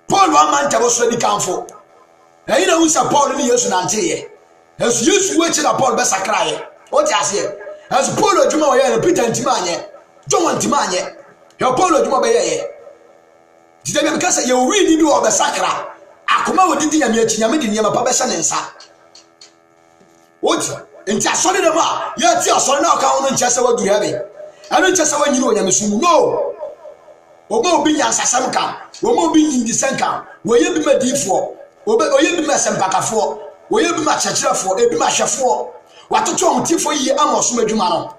Speaker 1: Paul wa man tabo so di kanfo na ina unsa Paul ni Yesu na nteye Yesu we na Paul be sakraye o ti ase as Paul odwuma wo ye na Peter ntima anye John ntima anye ya Paul odwuma be ye dide be kasa ye wi ni bi wo be sakra akoma wodidi nyame achi nyame di nyama pa be hye ne nsa oti enti asori de ma ye ti asori na aka wono nchese waduru ya be anu nchese wanyini wo nyame sumu no omo obi nyansasam ka omo obi nyindisanka wo ye bi madifo oye bi masempakafo oye bi machachirafo ebi mahwefo watoto ontifo yi amoso madwuma no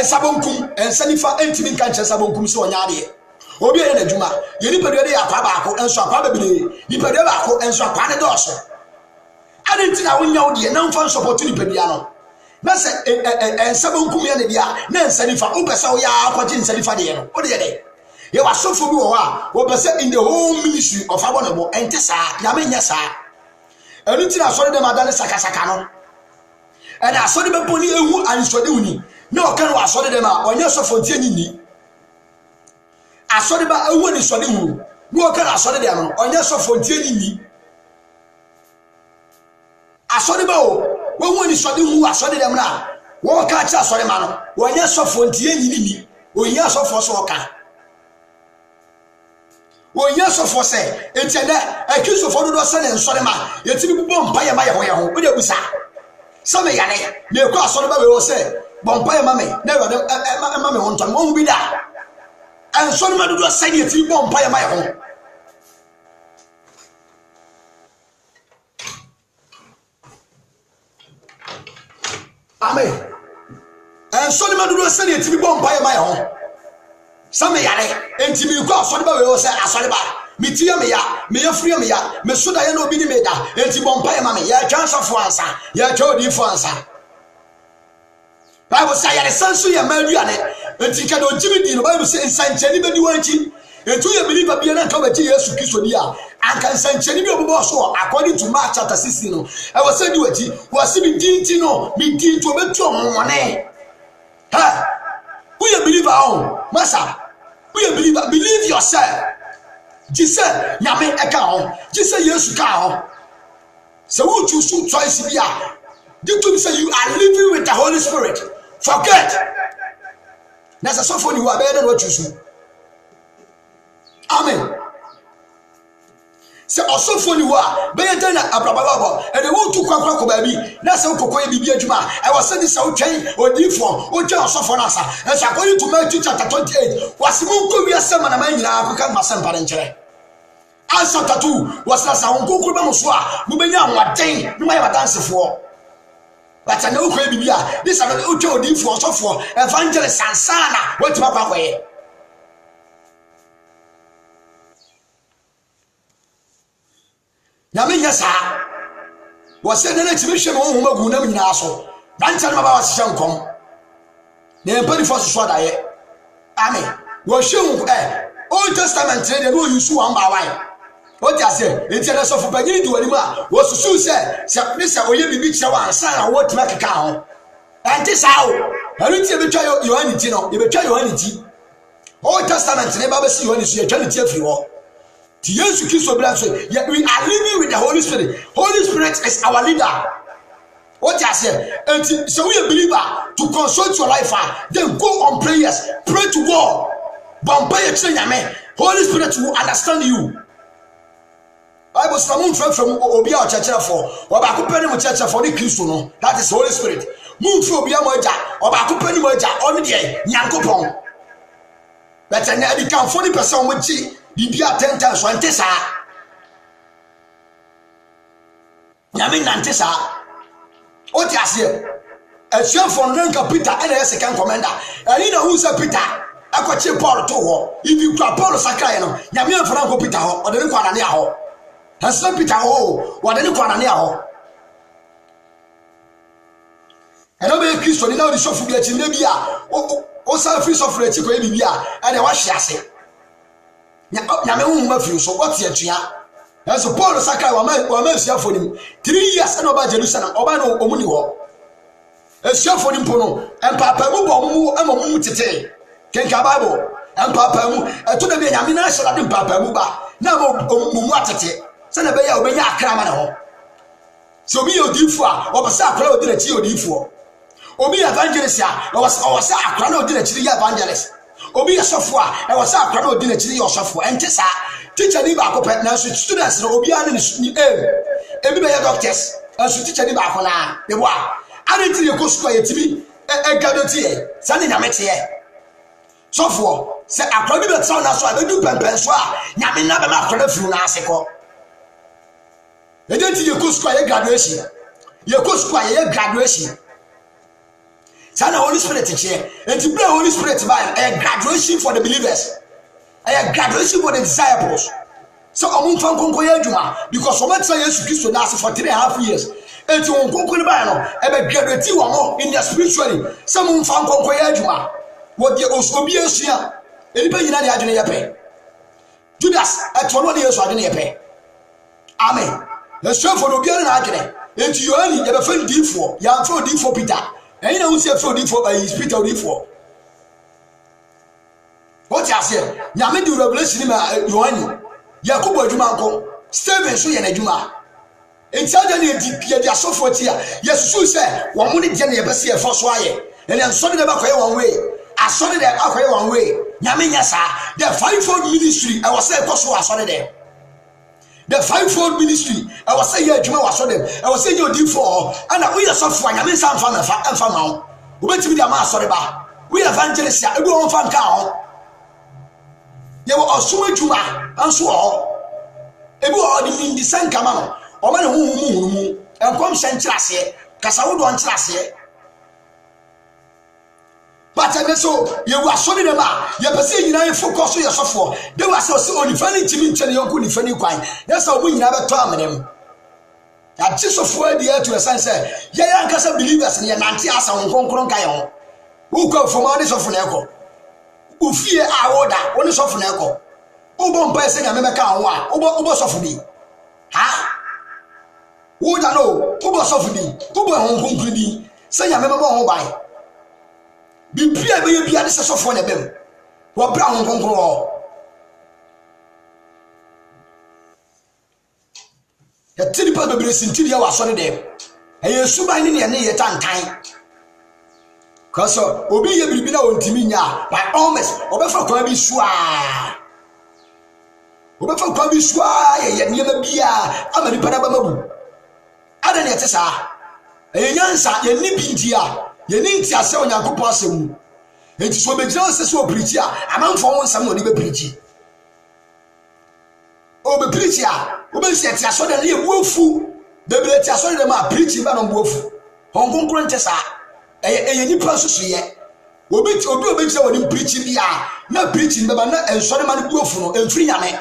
Speaker 1: sabonkum ensanifa entimi nka nche sabonkum se onyaade obi ye na dwuma ye ni pedwe de akwa baako enso akwa bebere ni pedwe baako enso akwa de doso ade ntina wonya wo de na mfa support ni pedwe no na se sabonkum ye ne dia na ensanifa wo pesa wo ya akwaje ensanifa de no wo de de ye wasofo bi wo ha wo pesa in the whole ministry of abonabo ente sa nyame nya sa enu ntina asori de madane sakasaka no ena asori be boni ehu ansode uni na o kan wa asori de ma onye sofo ntie nyini asori ba ehu ni sode hu na o kan asori de no onye sofo ntie nyini asori ba o wo ni sode hu asori de na wo ka cha asori ma no onye sofo ntie nyini ni onye sofo so ka wo yeso fo se entiende akiso fo do se ne nsore ma yetimi bubo mpa ye ma ye ho wo de busa so me yare me ko asore ba we wo se bompa ye ma me na wade ma me ho nton mo bi da ensore ma do se yetimi bompa ye ma ye ho amen ensore ma do se yetimi bompa ye ma ye ho some yare entimi ko asori ba we o se asori ba mitia me ya me yafuri me ya me soda ye no bi ni me da enti bompa ye ma me ya twansofo ansa ya twodi fo ansa Bible say yare sansu ye maduane enti ka do jimi di no Bible say insanchani be di wanchi entu ye believer bi na ka ba ji Yesu Kristo di a anka nsankyeni bi obobo so according to Mark chapter 16 no e was said wati was be dinti no me dinti obetu omone ha who you believe on masa who you believe yourself Jesus nyame eka ho Jesus Yesu ka ho so who choose choice bia the to say you are living with the Holy Spirit forget that's a sofoni who are better what choose amen se osofoni wa be yenta na abrababa e de wo tu kwankwa ko ba bi na se kokoye bibia djuma e wo se di se wo twen odifo wo twen osofo na asa e so according to Matthew chapter 28 wasimu ko wi asema na man nyina akaka masem pare nkyere ansa tatu wasasa won kokuru ba muso a mu benya anwaden no ma ya dansefo but na wo koye bibia this are wo twen odifo osofo evangelist sansana what ma kwa koye nyame nyesa wo se na timi hwe mo homa gu nam nyina so dan tane ma ba wasehye nkom na empani for so da ye amen wo hwe Old Testament dey no use one by one what you say enti na so for pagini di wani ma wo susu se oye bibi kire wa ansa na wo tima keka ho enti sa o anu ti e betwa Yohani ti no e betwa Yohani ti Old Testament ne ba ba si Yohani so ye twa ne ti afiri ho. Jesus Christ we are living with the Holy Spirit. Holy Spirit is our leader. What I say, and so we a believer to consult your life, then go on prayers, pray to God. Holy Spirit will understand you. Bible says, from Obia church for, or back up church for the Christ, no, that is Holy Spirit. Move from Obia Moja, or back up any Moja, on the day, Yankopon. But I become 40% with G. Bibia 10 times one tesa. Nyame nantesa. O ti ase. E chef for rank Peter and the second commander. And you know who say Peter? Akwache Paul to ho. If you call Paul Sakai no, nyame afran ko Peter ho, o de ko anane ho. Hanso Peter ho, o de ko anane ho. E no be Kristo ni na o di sofu bi achi na bia. O sa free sofu achi ko e bibia. E de wa hwe ase. Nyame hu ma fi so what ye tua so Paul Sakai wa ma suafo nim 3 years na oba Jerusalem oba na omuni ho suafo nim po no empapa mu bo mu amamu tete kenka Bible empapa mu eto na be nyame na hyira de empapa mu ba na mu atete se na be ya obenya akrama na ho so obi odifo a obasa akra odi na chi odifo obi evangelist a obasa akra na odi na chi evangelist obi yesofo a e wo sa akwa na odi na chiri yosofo ente sa teacher ni ba ko pet na so students na obi ane ni ebi be doctors so teacher ni ba ko na de bo a ane ti ye ko school yetimi gadoti e sa ni nyame te e sofo se akwa bi be tsaw na so a be du pempen so a nyame na be ma akwa na firu na ase ko e de ti ye ko school ye graduation ye ko school ye graduation. Sana Holy Spirit here. And to pray Holy Spirit by a graduation for the believers, a graduation for the disciples. So I'm from Konkoyajuma because so much Jesus Christ last for 3.5 years. And to Konkoyano, a graduate one in their spiritually. Some from Konkoyajuma. What the Osobia here? Anybody in the Adrian Judas at 1 years I didn't pay. Amen. The show for the Obian Adrian. And you only ever felt deep for, young for deep for Peter. And you know who said for his Peter for what you say? Yame do revelation in Yohani. Yakubu Jumanko, Stephen so yen Juma. In Saturday, the so for here. Yes, so say, one money Jenny Bessie for Swaye, and then sorry the back one way. I saw it there one way. Yame Yasa, the fivefold ministry, I was saying, Koso, I saw there. The fivefold ministry, I was saying, Juma was on them. I was saying, you're deep for, and we are software. I mean, some fun and fun. We went to be the master. We evangelists, everyone fan cow. You were also Juma, and so all. Everyone in the same command, or man who and come send Tracy, Casawood on Tracy. But so you were sorry about you are saying you focus on yourself for. They were so only funny to me, telling you couldn't funny quine. That's how we never told them. That just of where the air to a sense, yeah, I believers in your Nantias and Concron Gayon. Who come from all this of an echo? Who fear our order, one is of an echo. Ubo mpa ese nyame meka ho a ubo sofo bi ha wo da no ubo sofo bi ubo ho nkonkuru bi se nyame mebo ho bai bibia be ye bia de se sofo na bem wo bra ho nkonkuru ho ya tiri pa bebre sintiri ya wasore dem eye suban ni ne ye tantan kaso obi ye biribi na wontimi nya by almost obefa kwa bi sua obefa kwa bi sua ye niema bia amani pada ba mabu ada ne yete saa eye nyansa ye ni bi ntia ye ni ntia se onyankopon asemu enti so begira se so preach a amanfo won nsam no ni be preach o be preach a o be se tia so de ne ye buofu bebre tia so de ma preach ba no buofu honkonkro nte saa eye nipa soso ye obi tira woni preach bia na preaching beba na ensore ma ne buofu no emfiri nyame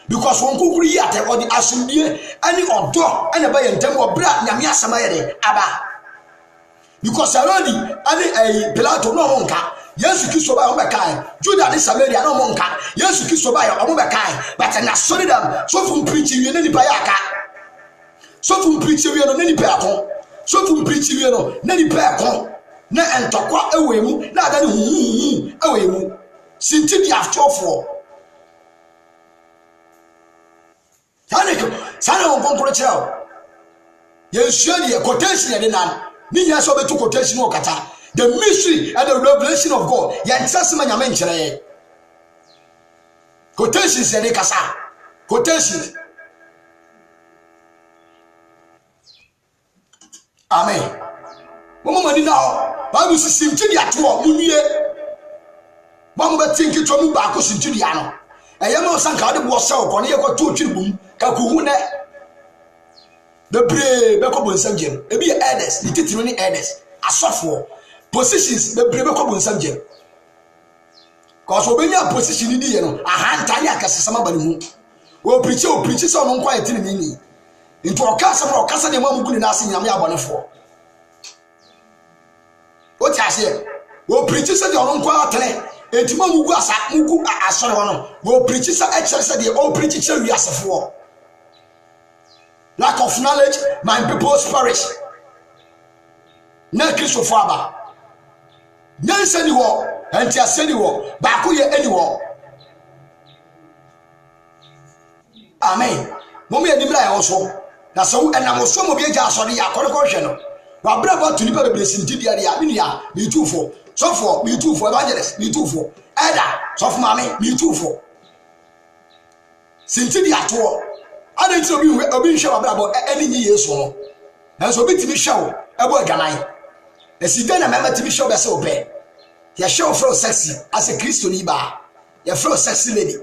Speaker 1: because won kokuru yi ate odi asomdie ani odo ene ba ye ntem obra nyame asama ye de aba because already ani Pilato no monka Yesu Kristo ba ombekai Juda ni Samaria no monka Yesu Kristo ba ya ombekai but na sorry them so from preaching we na nipa ya aka so from preaching we no na nipa akon so from preaching we no na nipa akon na entokwa ewemu na ada ni ewemu sinti di aftofo sana nkonkoro cheo Yesu ye quotation de nan ni nya so betu quotation o kata the mystery and the revelation of God yantsasema nyame nkyere quotation se de kasa quotation amen Mama mani na Bible says simtidi ato munwie Mama tinki to mu ba ko simtidi ano eyema osanka de bo sew ko ne yekoto twiribum ka ko hu ne the brave be ko bonsam gem e bi elders ni titiro ni elders asofo positions the brave be ko bonsam gem cause obenya position ni die no ahanta ya kasesama bani hu o preach so no kwa etini ni into okasa ne mamu guni na ase nyame abonefo o ti ase o preach say de on kwa atene etima mugu asa mugu asore wono o preach say actually say de o preach say wi asefo lack of knowledge my people's perish na Kristo fo aba nyansa ni wo anti ase ni wo ba ko ye ani wo amen mo me adimra ya wo so na so enam so mo bi eja asore ya akore ko hwe no wa bra ba tuni pa bebre sinti dia dia me nua me tufo sofo me tufo evangelist me tufo elder sofo mame me tufo sinti dia to ada nti obi nhwe wa bra bo eni nyi Yesu no enso obi timi hwe ebo adwanan esida na mama timi hwe be se obe ya show fro sexy as a Christian iba ya fro sexy lady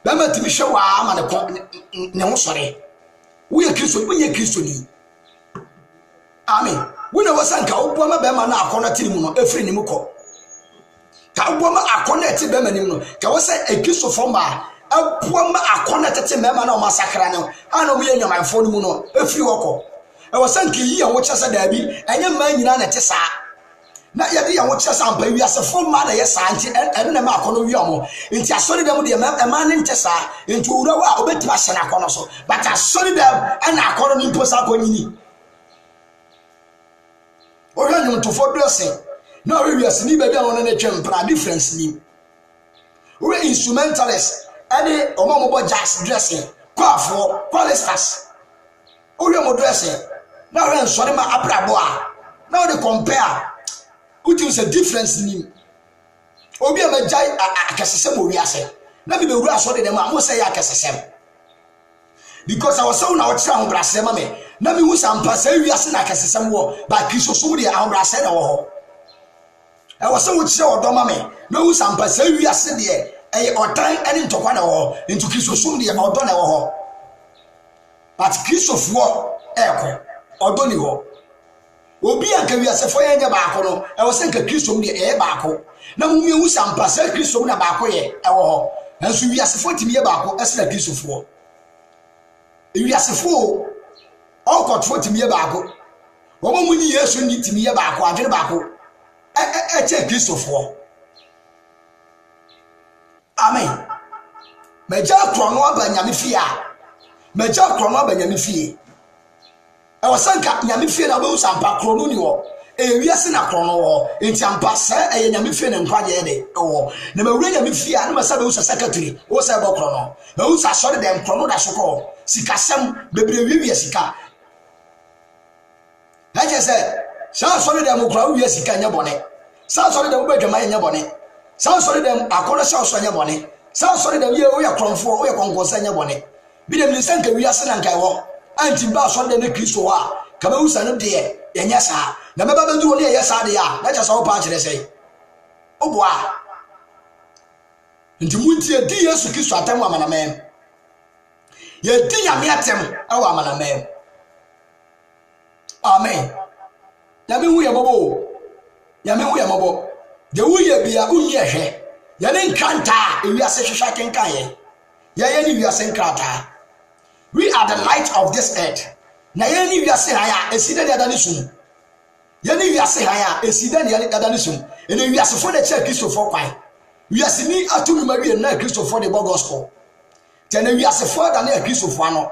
Speaker 1: mama timi hwe wa ama ne ho sore wo ye Christian wo ye Christian ni amen wona wasanka obuama be ma na akona tiri mu no efri ni mu ko ka obuama akona ti be ma ni mu no ka wose ekiso forma obuama akona tete me ma na o masakra no ana mu ye nyamanfo ni mu no efri woko e wasanka yi an wo kyesa da bi enye ma nyina na te saa na ye de ya wo kyesa ampa wi asefo ma na ye saa nti ene na ma akona wi omo nti asori dem de ma ne nte saa nti owura wa obetima hye na akona so but asori dem ana akona ni mposa akonyini oya nyum to for blessing na we asini ba bia won na twem pra difference ni we instrumentalist any omomo jazz dressing kwafo choristers oya mo dressing na we nsore ma abrabo a na we compare uti is a difference ni obi am jai akesesem owi ase na bi be wura so de dem a mo say akesesem because I was so na ochira ho brase ma me na mi hu sampa say wiase na akesesem wo ba Kristo so de ho brase na wo ho e was so ochira odoma me na hu sampa say wiase de e otan ene ntokwa na wo into Kristo so de odo na wo ho but Kristo fo eko odo ni ho obi anka wiase fo ye nya ba ko no e was nka Kristo de e ba ko na mu mi hu sampa say Kristo na ba ko ye e wo ho enso wiase fo timi ye ba ko e se na Kristo fo Iyasefo all got 40 years back. Woman when Yesu ni timi ye baako adwene baako che Kristo fo. Amen. Meja krono aba nyame fie a. Meja krono aba nyame fie. E wasanka nyame fie na wo sampa krono ni wo. Wiase na krono wo. Enti ampa se e nyame fie na nkwaje de wo. Na mawura nyame fie a na masa be wo secretary, wo se bo krono. Na wo sa sori dem krono da soko. Sikasem bebre wiwie sika. Na je se sa sori dem kra wiwie sika nya bone. Sa sori dem badwama nya bone. Sa sori dem akoro sha so nya bone. Sa sori dem ye wo ya kronfo, wo ya konkosa nya bone. Bi dem ni sanka wiase na nkai wo. Anti ba sori dem na Kristo wa. Kama usa no de yenya sa. Na meba banduro ne yesa de ya. Na cha sa wo pa kire sei. Oboa. Nti muntie di Yesu Kristo atem amanamem. Ye di nyame atem awa amanamem. Amen. Nyame hu ye bobo. Nyame hu ye bobo. De hu ye bia unye hwe. Ye ne nkanta ewiase hwehwa kenkan ye. Ye ni wiase nkanta. We are the light of this earth. Na ye ni wiase haya esida de adani sum. Ye ni wiase haya esida de adani sum. Ene wiase fo de che Kristo fo kwan. Wiase ni atumi ma wie na Kristo fo de gospel. Tena wiase fo da na Kristo fo ano.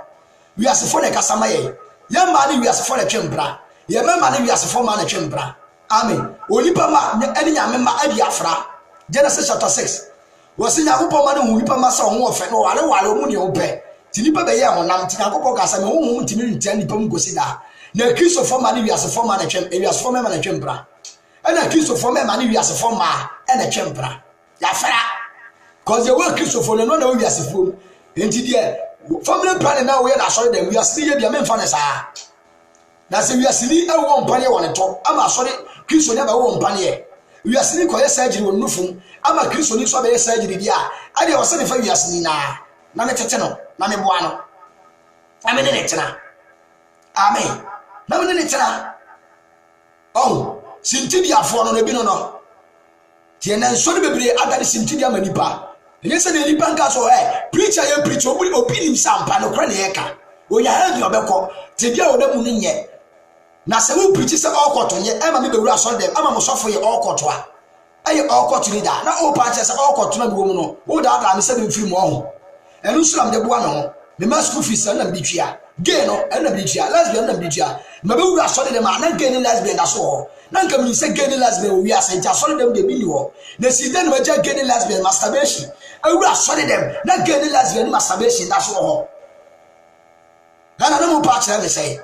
Speaker 1: Wiase fo de kasama ye. Ye ma ni wiase fo de twembra. Ye ma ni wiase fo ma na twembra. Amen. Onipa ma eni nyame ma adi afra. Genesis chapter 6. Wasi nyakopo ma ne onipa ma sa ho ofe no wale mu ne ope. Tinipa be ye honam tinakopɔ kasa me honhom timi ntia nipa mu gosi da na Kristo fo ma ne wiase fo ma na twem wiase fo ma na twembra na Kristo fo ma ne wiase fo ma na twembra ya fara cause the way Kristo fo no na wiase fo enti de family plan na wo ye na sorry dem wiase ye bia me mfa ne saa na se wiase ni e wo mpane wo ne to ama sorry Kristo ne ba wo mpane ye wiase ni ko ye surgery wo nufum ama Kristo ni so ba ye surgery dia ade wo se ne fa wiase ni na me tete no na me boa no amen ne tena amen na me ne tena oh sintidi afo no bi no tie na nso de bebre adane sintidi amanipa yesa ne nipa nka so preacher ye preach obi nim sampa no kra ne yeka oya ha bi obekọ te bia oda mu nye na se wo preach se okoto nye ma me bewura so dem ama mo sofo ye okoto a aye okoto ni da na o pa che se okoto na bi wo mu no wo da me se be mfiri mo ho enu sulam de boa no me ma school fees na bi twia gay no na bi twia lesbian na bi twia ma be wura so de ma na gay ni lesbian da so ho na nka mi se gay ni lesbian wo wi ase ja so de bi ni ho na si de na ma ja gay ni lesbian masturbation wura so de dem na gay ni lesbian masturbation da so ho na mo pa kire me say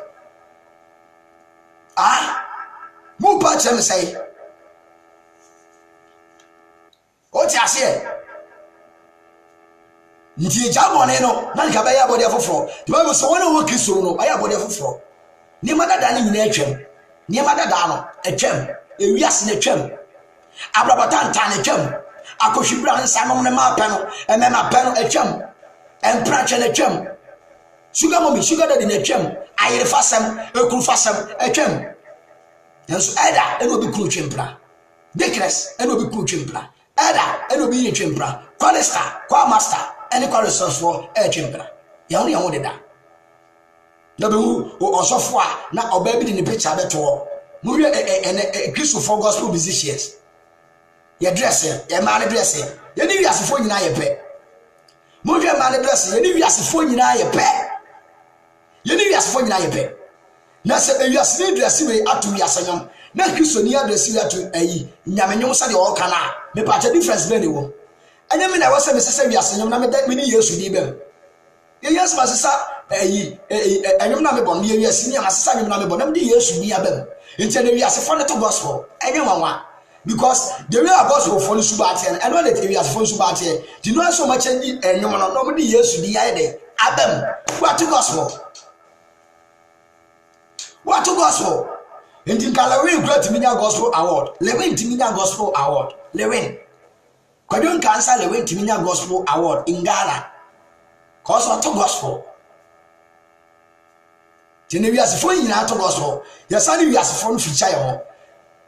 Speaker 1: mo pa kire me say o ti ase nti jabone no na nka ba ya bode afoforo the Bible say wona wo Kristo no aya bode afoforo ni madada ni nyina atwam ni madada no atwam ewiase na atwam abrabata nta na atwam akohwibra nsa no ne ma pɛ no emema pɛ no atwam emprache na atwam sugar mommy sugar daddy na atwam ayere fasam ekuru fasam atwam enso eda eno bi kuru twempra dekres eno bi kuru twempra eda eno bi twempra kwalista kwa master any kwa resource for twempra ya ho de da na be hu osofo a na oba bi di ni picture beto mu hwe Kristo for gospel musicians ye dress ye ma ne dress ye ni wiasefo nyina ye pɛ mu hwe ma ne dress ye ni wiasefo nyina ye pɛ ye ni wiasefo nyina ye pɛ na se wiase ni dress we atu wiasanyam na Kristo ni address we atu ayi nyamenyom sa de o kana me pa difference be ne wo anya me na wasa me sesa wiasanyam na me ni Yesu di bem ye Yesu ma sesa ayi anyom na me bon me wiase ni ma sesa anyom na me bon na me di Yesu di abem enti na wiasefo ne to gospel anya wanwa because the way our gospel follow subati and when the wiase follow subati do you know so much anyom no me di Yesu di aye de abem what to gospel what to gospel enti Lewin great media gospel award Lewin media gospel award Lewin Kwadon cancer Lewin media gospel award in Ghana cause what to gospel tene wiasefo nyina to gospel yasani wiasefo no feature yo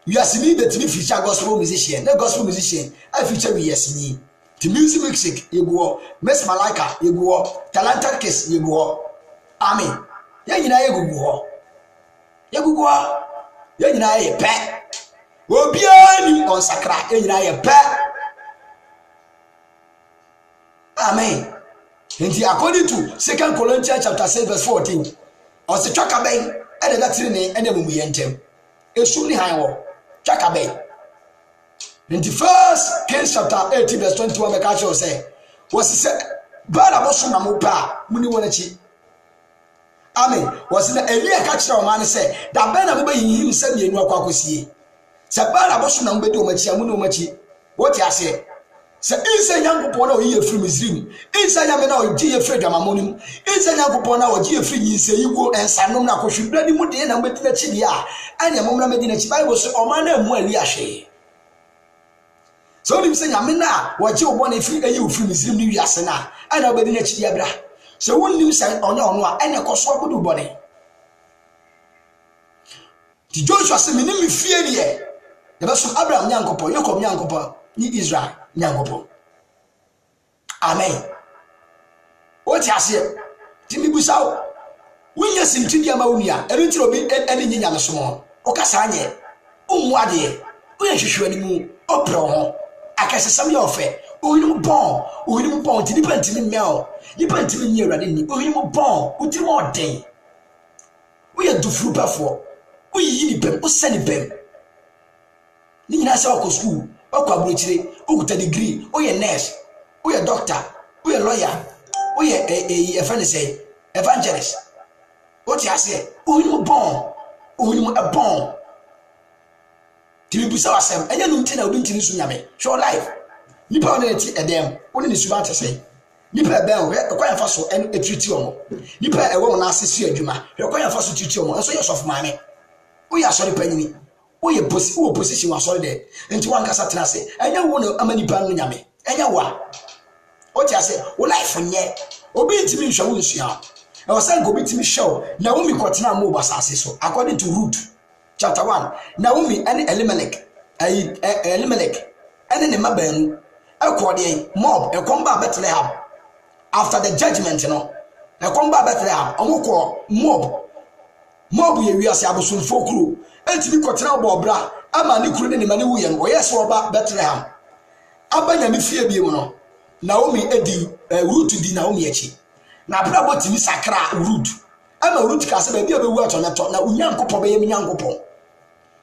Speaker 1: wiasini betimi feature gospel musician na gospel musician I feature wiasini the music yego Miss Malika yego Talented Kiss yego amen ya nyina yego yegugo ye nyina ye pɛ obia ni onsakra ye nyina ye pɛ amen Nti according to 2 Corinthians chapter 6 verse 14, ɔse twaka bɛn ɛna bɛtiri ne ɛna mumu yɛntɛm esum ni han wɔ twaka bɛn. Nti 1 Kings chapter 18 verse 21 bɛka kyerɛ sɛ wɔse sɛ bɛɛda bɔso na mo pa muni wɔn akyi. Amen. Wɔse na Elia ka kyerɛ ɔman ne sɛ da bɛn na mo bɛyihim sɛ mienu akɔ akɔsie. Sɛ bɛɛda bɔso na mo bɛdi wɔn akyi amuni wɔn akyi. Wɔte aseɛ. Sɛ insa nyankopɔn na oyi efiri Misrim, insa nyame na oyi efiri dwamamonim, insa nyankopɔn na oyi efiri yinseyiwo ensanom na kohwibra ni mu de na mbedi na chi dia anya momra medi na chi Bible so ɔman na mu ali ahwe. So nim sɛ nyame na wɔgye obɔ na efiri eyi ofiri Misrim ni wiase na ana obedi na chi dia bra. Sɛ wonnim sɛ ɔnya ɔno a ɛna kɔso abudu bɔne. Ti Joshua sɛ menim me fie deɛ yɛbɛso Abraham nyankopɔn, Yakob nyankopɔn ni Israel nyankopɔn. Amen. What you say? Timi busaw. Wonya simtidi ama wonia. Eno ntiro bi ene nyi nyame somo. Okasa anye. Ummu ade. Wonya hwehwe animu. Opro ho. Akasesam ye ofe. Ohinum bon ti nipa ntimi mel. Nipa ntimi nyi awrade ni. Ohinum bon. Utiri mo den. Woya dufuru pafo. Woyi ni pem, osani pem. Ni nyina se wako school. Wako abrochire, okuta degree, oye nurse, oye doctor, oye lawyer, oye a friend say evangelist. What you say? Ohinu a bon. Tibi busa wasem, enya no ntina obi ntini so nyame. Show life. Nipa on eti edem, oni ni suba te say. Nipa be o, ekwan fa so en etriti omo. Nipa ewo na asesi adwuma. Ekwan fa so triti omo, enso yesof maame. Oye asori panyini. Oye position asori de. Enti wan kasa tena se. Enya wo no amani pa no nyame. Enya wa. O ti ase, wo life nye. Obi ntimi nhwa wo nsua. E wo say go bitimi show. Naomi kotena mo basase so. According to Ruth chapter 1. Naomi and Elimelech. Elimelech. And the mabenu. Ekode mob e komba Bethlehem. After the judgment, you know. E komba Bethlehem. Omoko mob ye wiase abosomfo kuro. Enti bi kotena obo bra ama ne kuro ne mane wuye no oyese oba Bethlehem abanya me fie biem no Naomi edi Ruth di Naomi echi na bra botimi sakra Ruth ama Ruth ka se ba bia bewu atoneto na unyankopɔ be yem nyankopɔ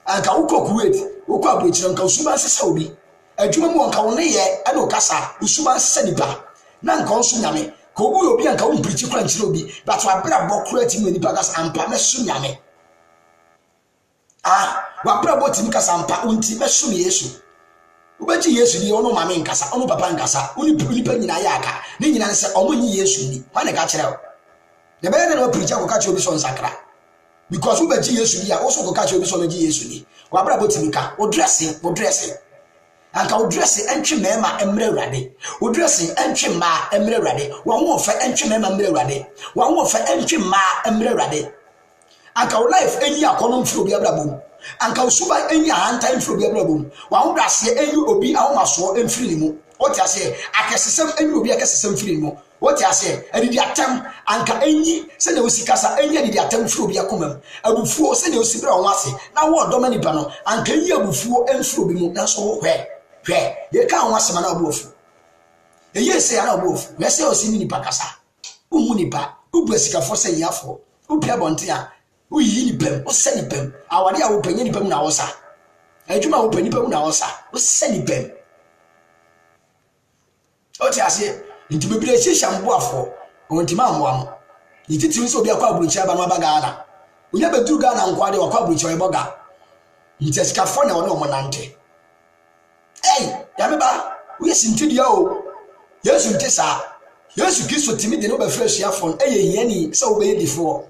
Speaker 1: anka wukɔ Kuwait wukɔ abrochire nka usuma sesa obi adwuma mu nka wone ye ana okasa usuma sesa nipa na nka onso nyame ka obu obi anka wo mprichi kura nchire obi but wa bra bokro atimi nipa gas ampa me so nyame. Wa brabo timi kasa ampa unti meso me Yesu. Ubaji Yesu ni ono mame nkasa, ono papa nkasa, oni nipa nyina ya aka. Ni nyina se omo nyi Yesu ni. Wane ka kire o. De be na preacher ko ka kire obi so nsakra. Because ubaji Yesu ni ya, also ko ka kire obi so nji Yesu ni. Wa brabo timi ka, o dressing. Anka o dressing entwe mema emre urade. O dressing entwe ma emre urade. Wa ho ofa entwe mema emre urade. Wa ho ofa entwe ma emre urade. Anka life eni akono mfiri obi abrabom anka usuba eni ahanta mfiri obi abrabom wa ho brase eni obi ahomaso mfiri ni mu wote ase akesesem eni obi akesesem mfiri ni mu wote ase adidi atem anka eni se na osikasa eni adidi atem mfiri obi akomam abufuo se na osibra ho ase na wo odoma nipa no anka eni abufuo mfiri obi mu na so hwe ye ka ho asema na obuofu eye se ana obuofu we se osimi nipa kasa umu nipa ubuasikafo se yafo upia bonte a uyi ni pem o se ni pem awade a wo panyi ni pem na wo sa adwuma wo panyi pem na wo sa o se ni pem o ti ase nti bebire hihya mboafo o nti ma mboam ni titi so obi akwa aburuchi aba no abaga na unya beduru ga na nkwa de wakwa aburuchi o boga nti asikafo na wo no mo nante ya meba wo yesintidi o Yesu ntesa Yesu Kristo timi de no be fresh ya fon hiani se wo be yedifo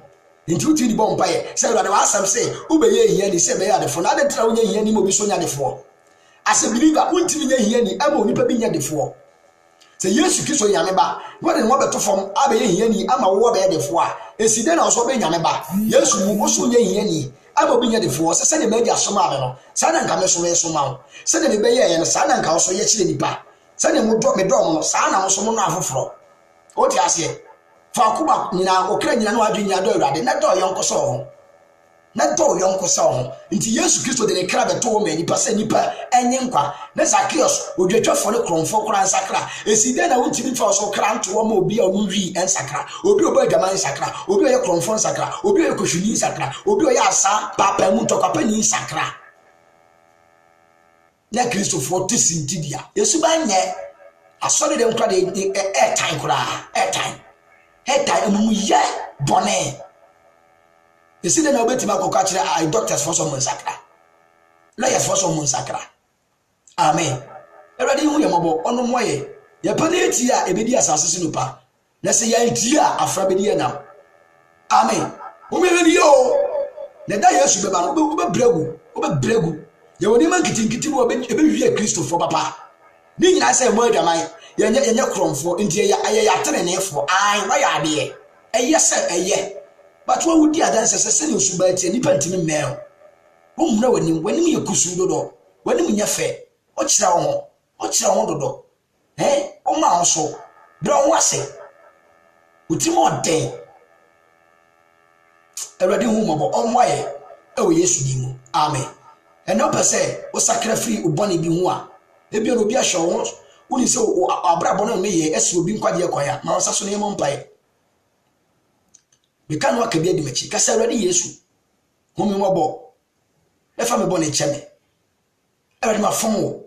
Speaker 1: nti uti di bompa ye se ro de wa asam se ubeye hiani se be ya defo na de tra wonya hiani mo bi so nya defo as a believer untimi nya hiani ama onipa bi nya defo se Yesu Kristo nya meba wo de no beto fom abeye hiani ama wo be defo a eside na so be nya meba Yesu mu so nya hiani ama obi nya defo se de media so ma be no sa na nka me so we so ma se de be ye no sa na nka so ye chire nipa se de mo do me do mo sa na mo so mo no afoforo o ti ase fa kuba nyina okra nyina no adwenya do awrade na do yonko so ho na do yonko sa ho nti Yesu Kristo de ne kra beto wo mani pa se nipa enye nkwa na Zacchaeus odwetwefo ne kromfo kra nsakra eside na wontimi fa so kra nto wo ma obi a onu wi ensakra obi adwaman nsakra obi oye kromfo nsakra obi oye kohwini nsakra obi oye asa papa mu ntokapa ni nsakra na Kristo fo tisintidia Yesu ba nye asori de nkra de airtime kra airtime mu ye bone eside na obeti makoka kire ai doctors for some nsakra lawyers for some nsakra amen eradi hu yemobo ono moye ye pade eti a ebedi asase sinupa na se ya eti a afra bedi enam amen o me bedi yo na da Yesu beba no obe bregu ye woni man kitinkiti mo ebe hwie Kristo for papa ni nyina se mo adwaman yenye kromfo ntie ya aye ya tenenefo ai wa ya ade eye se eye but what would the dance say you should buy any panty male? Whom no when you kusu dodo, when you yafe, what's wrong dodo? Eh, oh, my also, brown was it. With more day. A ready woman on wire. Oh, yes, you, amen. And no per se, was sacrifice or bonny be one. Maybe you'll be a show once. When you say, our brabon me, as will be quite a quiet, Mount Sassonay Montpay. We can't work a baby mechi. Kasa ready Yesu. Home mobo. If I'm a bonnet chemi. I read my phone.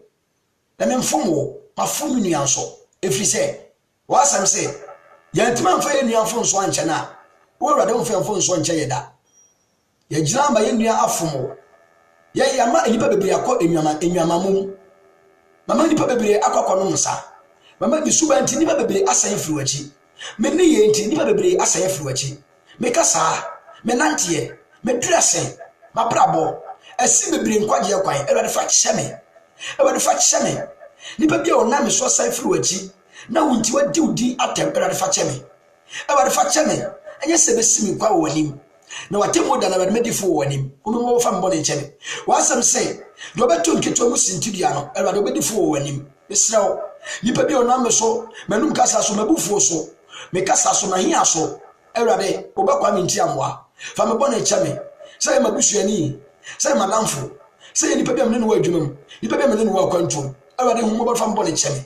Speaker 1: Let me phone. My phone in answer. If you say, what I'm saying, Yantman for any phone swan chana. Or I don't feel phone swan chayada. Ye jam by any afumo. Ye yama and you probably a caught in your mamma. Mamma, you probably a coconosa. Mamma, you subanti never be assay fluichi. Many ain't never be assay fluichi. Make us me nantie, me dressing, my brabo, a simple bring quite your quite, ever the fat shame. Ever the fat shame. Nipper be on name so say fluidy. Now won't you do the attempt at the fat shame. Ever the fat shame, and yes, ever see me quite him. No, I tell more than I had made it for him, who more from bonnet chemi. What some say, Robert took it to Mussin Tidiano, ever the way for him. Miss Now, Nipper be on name so, Manum Casa so, Mabufo so, make us so, my here so. Erade obakwa minti amwa fa me bone chame say mabusuani say malamfo say ni pebia me no adwumam ni pebia me no wa kwantum erade hu mo fa me bone chame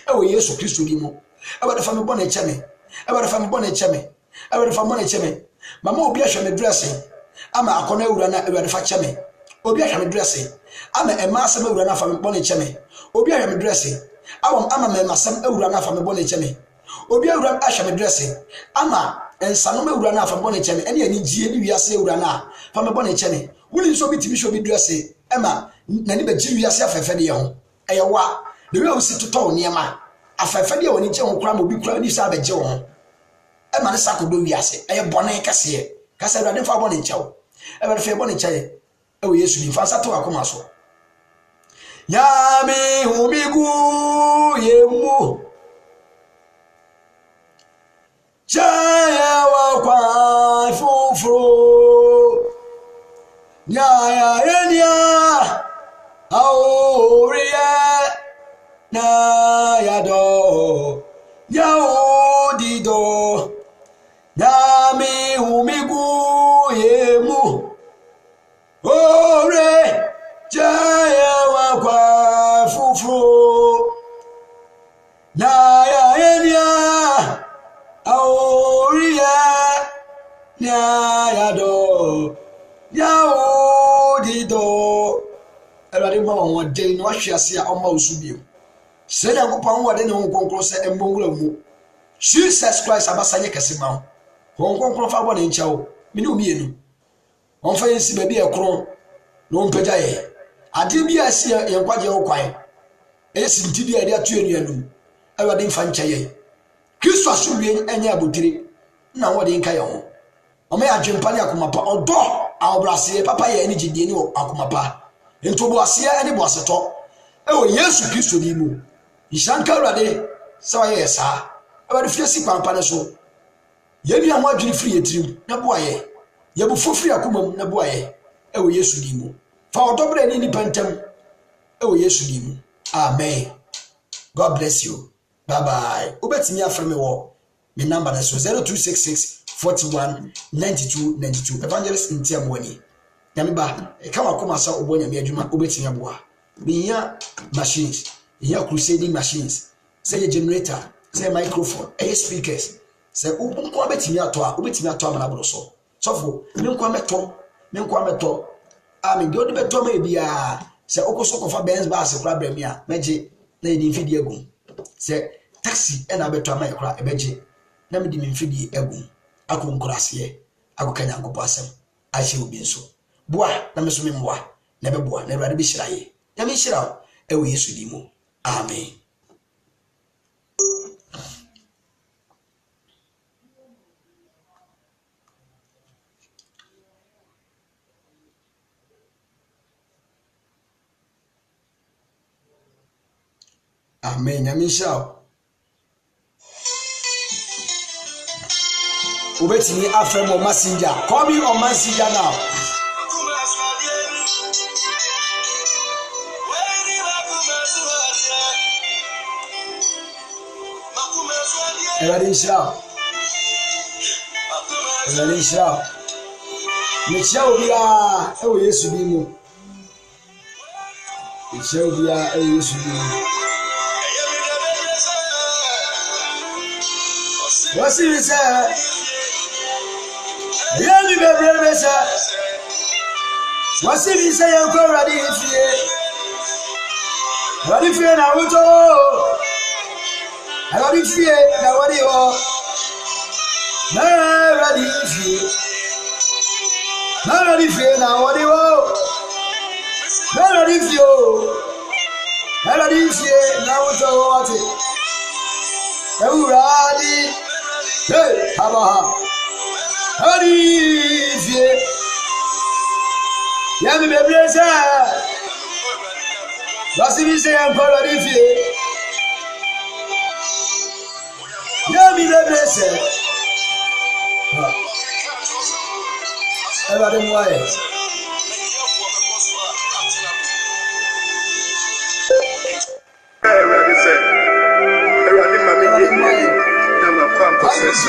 Speaker 1: ewo Yesu Kristo di mo erade fa me bone chame erade fa me bone chame erade fa me bone chame mama obi ahwe me dressing ama akona ewura na erade fa chame obi ahwe me dressing ama ema asem ewura na fa me bone chame obi ahwe me dressing awam ama me masem ewura na fa me bone chame obi ewura ahwe me dressing ama ensano me wura na fa bone cheme ene ani gie ni wiase wura na fa me bone cheme wuli so bitimi so bi dresse ema na ni ba gi wiase afefe de ye ho eye wa de we osi toto niema afefe de woni che ho kura mo bi kura ni sa ba gi ho ema ne sakodo wiase eye bone kase kase wura de fa bone chewo e ba fe bone cheye e wo Yesu bi fa sato akoma so ya mi humigu yemu Jaya wa kwa fufro Nyaya enya Aoria Na yado Yaodido Yami humigu yemu Ore Jaya wa kwa fufro Nyaya enya Aoria Nyayado Yaodido Erade ma won den no ahwiase a oma osubio se na nkopon wode ne won konkro se embonwura mu Jesus Christ abasanye kese ma won konkro fa bo ne nchawo mini omienu won fa yensi ba bi ekro no mpagya ye ade bi asi yenkwaje wo kwan esi ntidi ade atu enuanu Erade mfa ncha ye Kristo asubie enye abotire na wode nka ye ho ome adwempa ne akomapa odo awobrase papa ye ani gidie ni akomapa entobo ase ani bo aseto ewo Yesu Kristo ni mu ishanka Erade sawa ye sa Erade fiesi kwampa ne so ye bia mo adwene firi yetirim na bo aye ye bu fofiri akomam na bo aye ewo Yesu ni mu fa odobre ni nipantem ewo Yesu ni mu amen. God bless you. Bye bye. Ubetimi afreme wo. My number is 0266 41 92 92. Evangelist Ntiamwani. Nyameba e kama koma sa obo nyame adwuma obetimi aboa biya machines iya crusading machines say generator say microphone speakers say unko abetimi ato a obetimi ato amana bro so sofo menko ameto ami de odebeto ma bia say okoso kofa Benz bus kra bra mi a meje na yedi mfidi agum say taxi e na beto ama kra ebeje na me di mfidi agum akonkurase akokanya nkopo asem ahye obi nso boa na me so me mboa na be boa na Awurade bi hyiraye ya me hyira e wo Yesu di mu amen. Amen. Ya me hyira obetini afrem o messenger. Call me on messenger now. Eradisha. Mecha obia e wo Yesu bi mu. Mecha obia e wo Yesu bi mu. Wasi mi se Yemi bebrebe se wasi mi se yanko Radi fie na wuto Radi fie na wadi ho Na radi fie na wadi ho Na radi fie na wuto wati Radi hey abaha Radi fie Yemi bebrebe se wasi mi se yanko radi fie Yami bebrebe se Everybody moye
Speaker 2: Everybody say everybody mami ye na pam process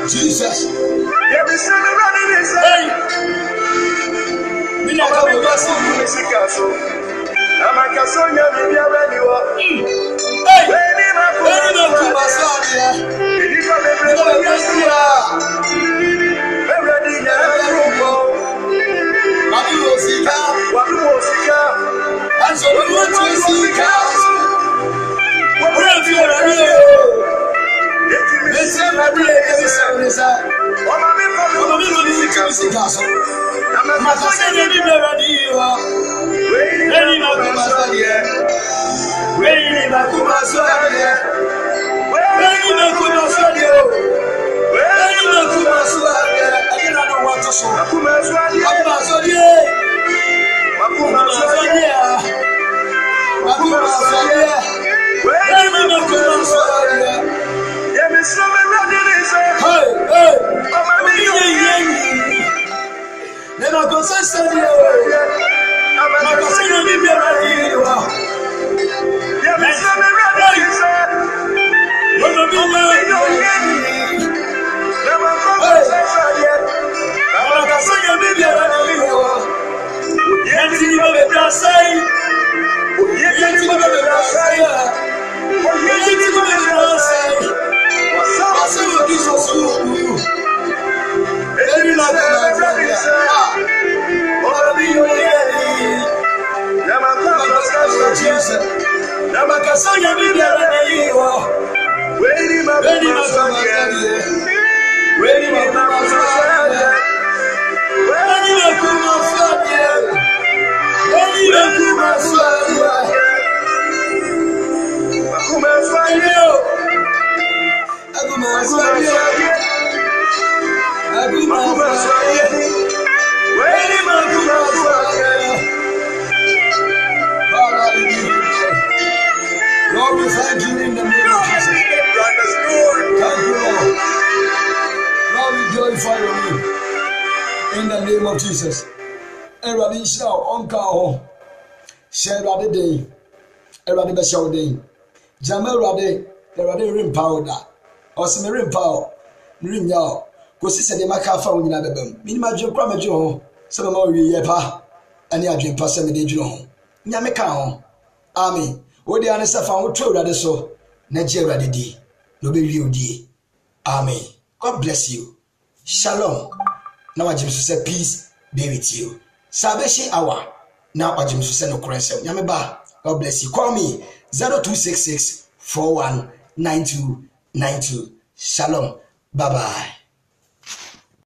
Speaker 1: Jesus. we thank you in the name of Jesus. Thank you, Lord. Lord, we glorify your name in the name of Jesus. Everybody shout, Uncle. Share the day. Everybody be shout day. Jamel Rade, everybody rim powder. Or some rim power. Rim yaw. Go see the Maca found in another bum. Minima Joe Cramajo. Some more yepa. And ya dream pass me de Joe. Yamaka. Amen. What the answer found true rather so. Nigeria the day. No be you day. Amen. God bless you. Shalom. Now I just say peace be with you. Salvation hour. Now I just say no currency. Yameba. God bless you. Call me 0266 419292. Shalom. Bye bye.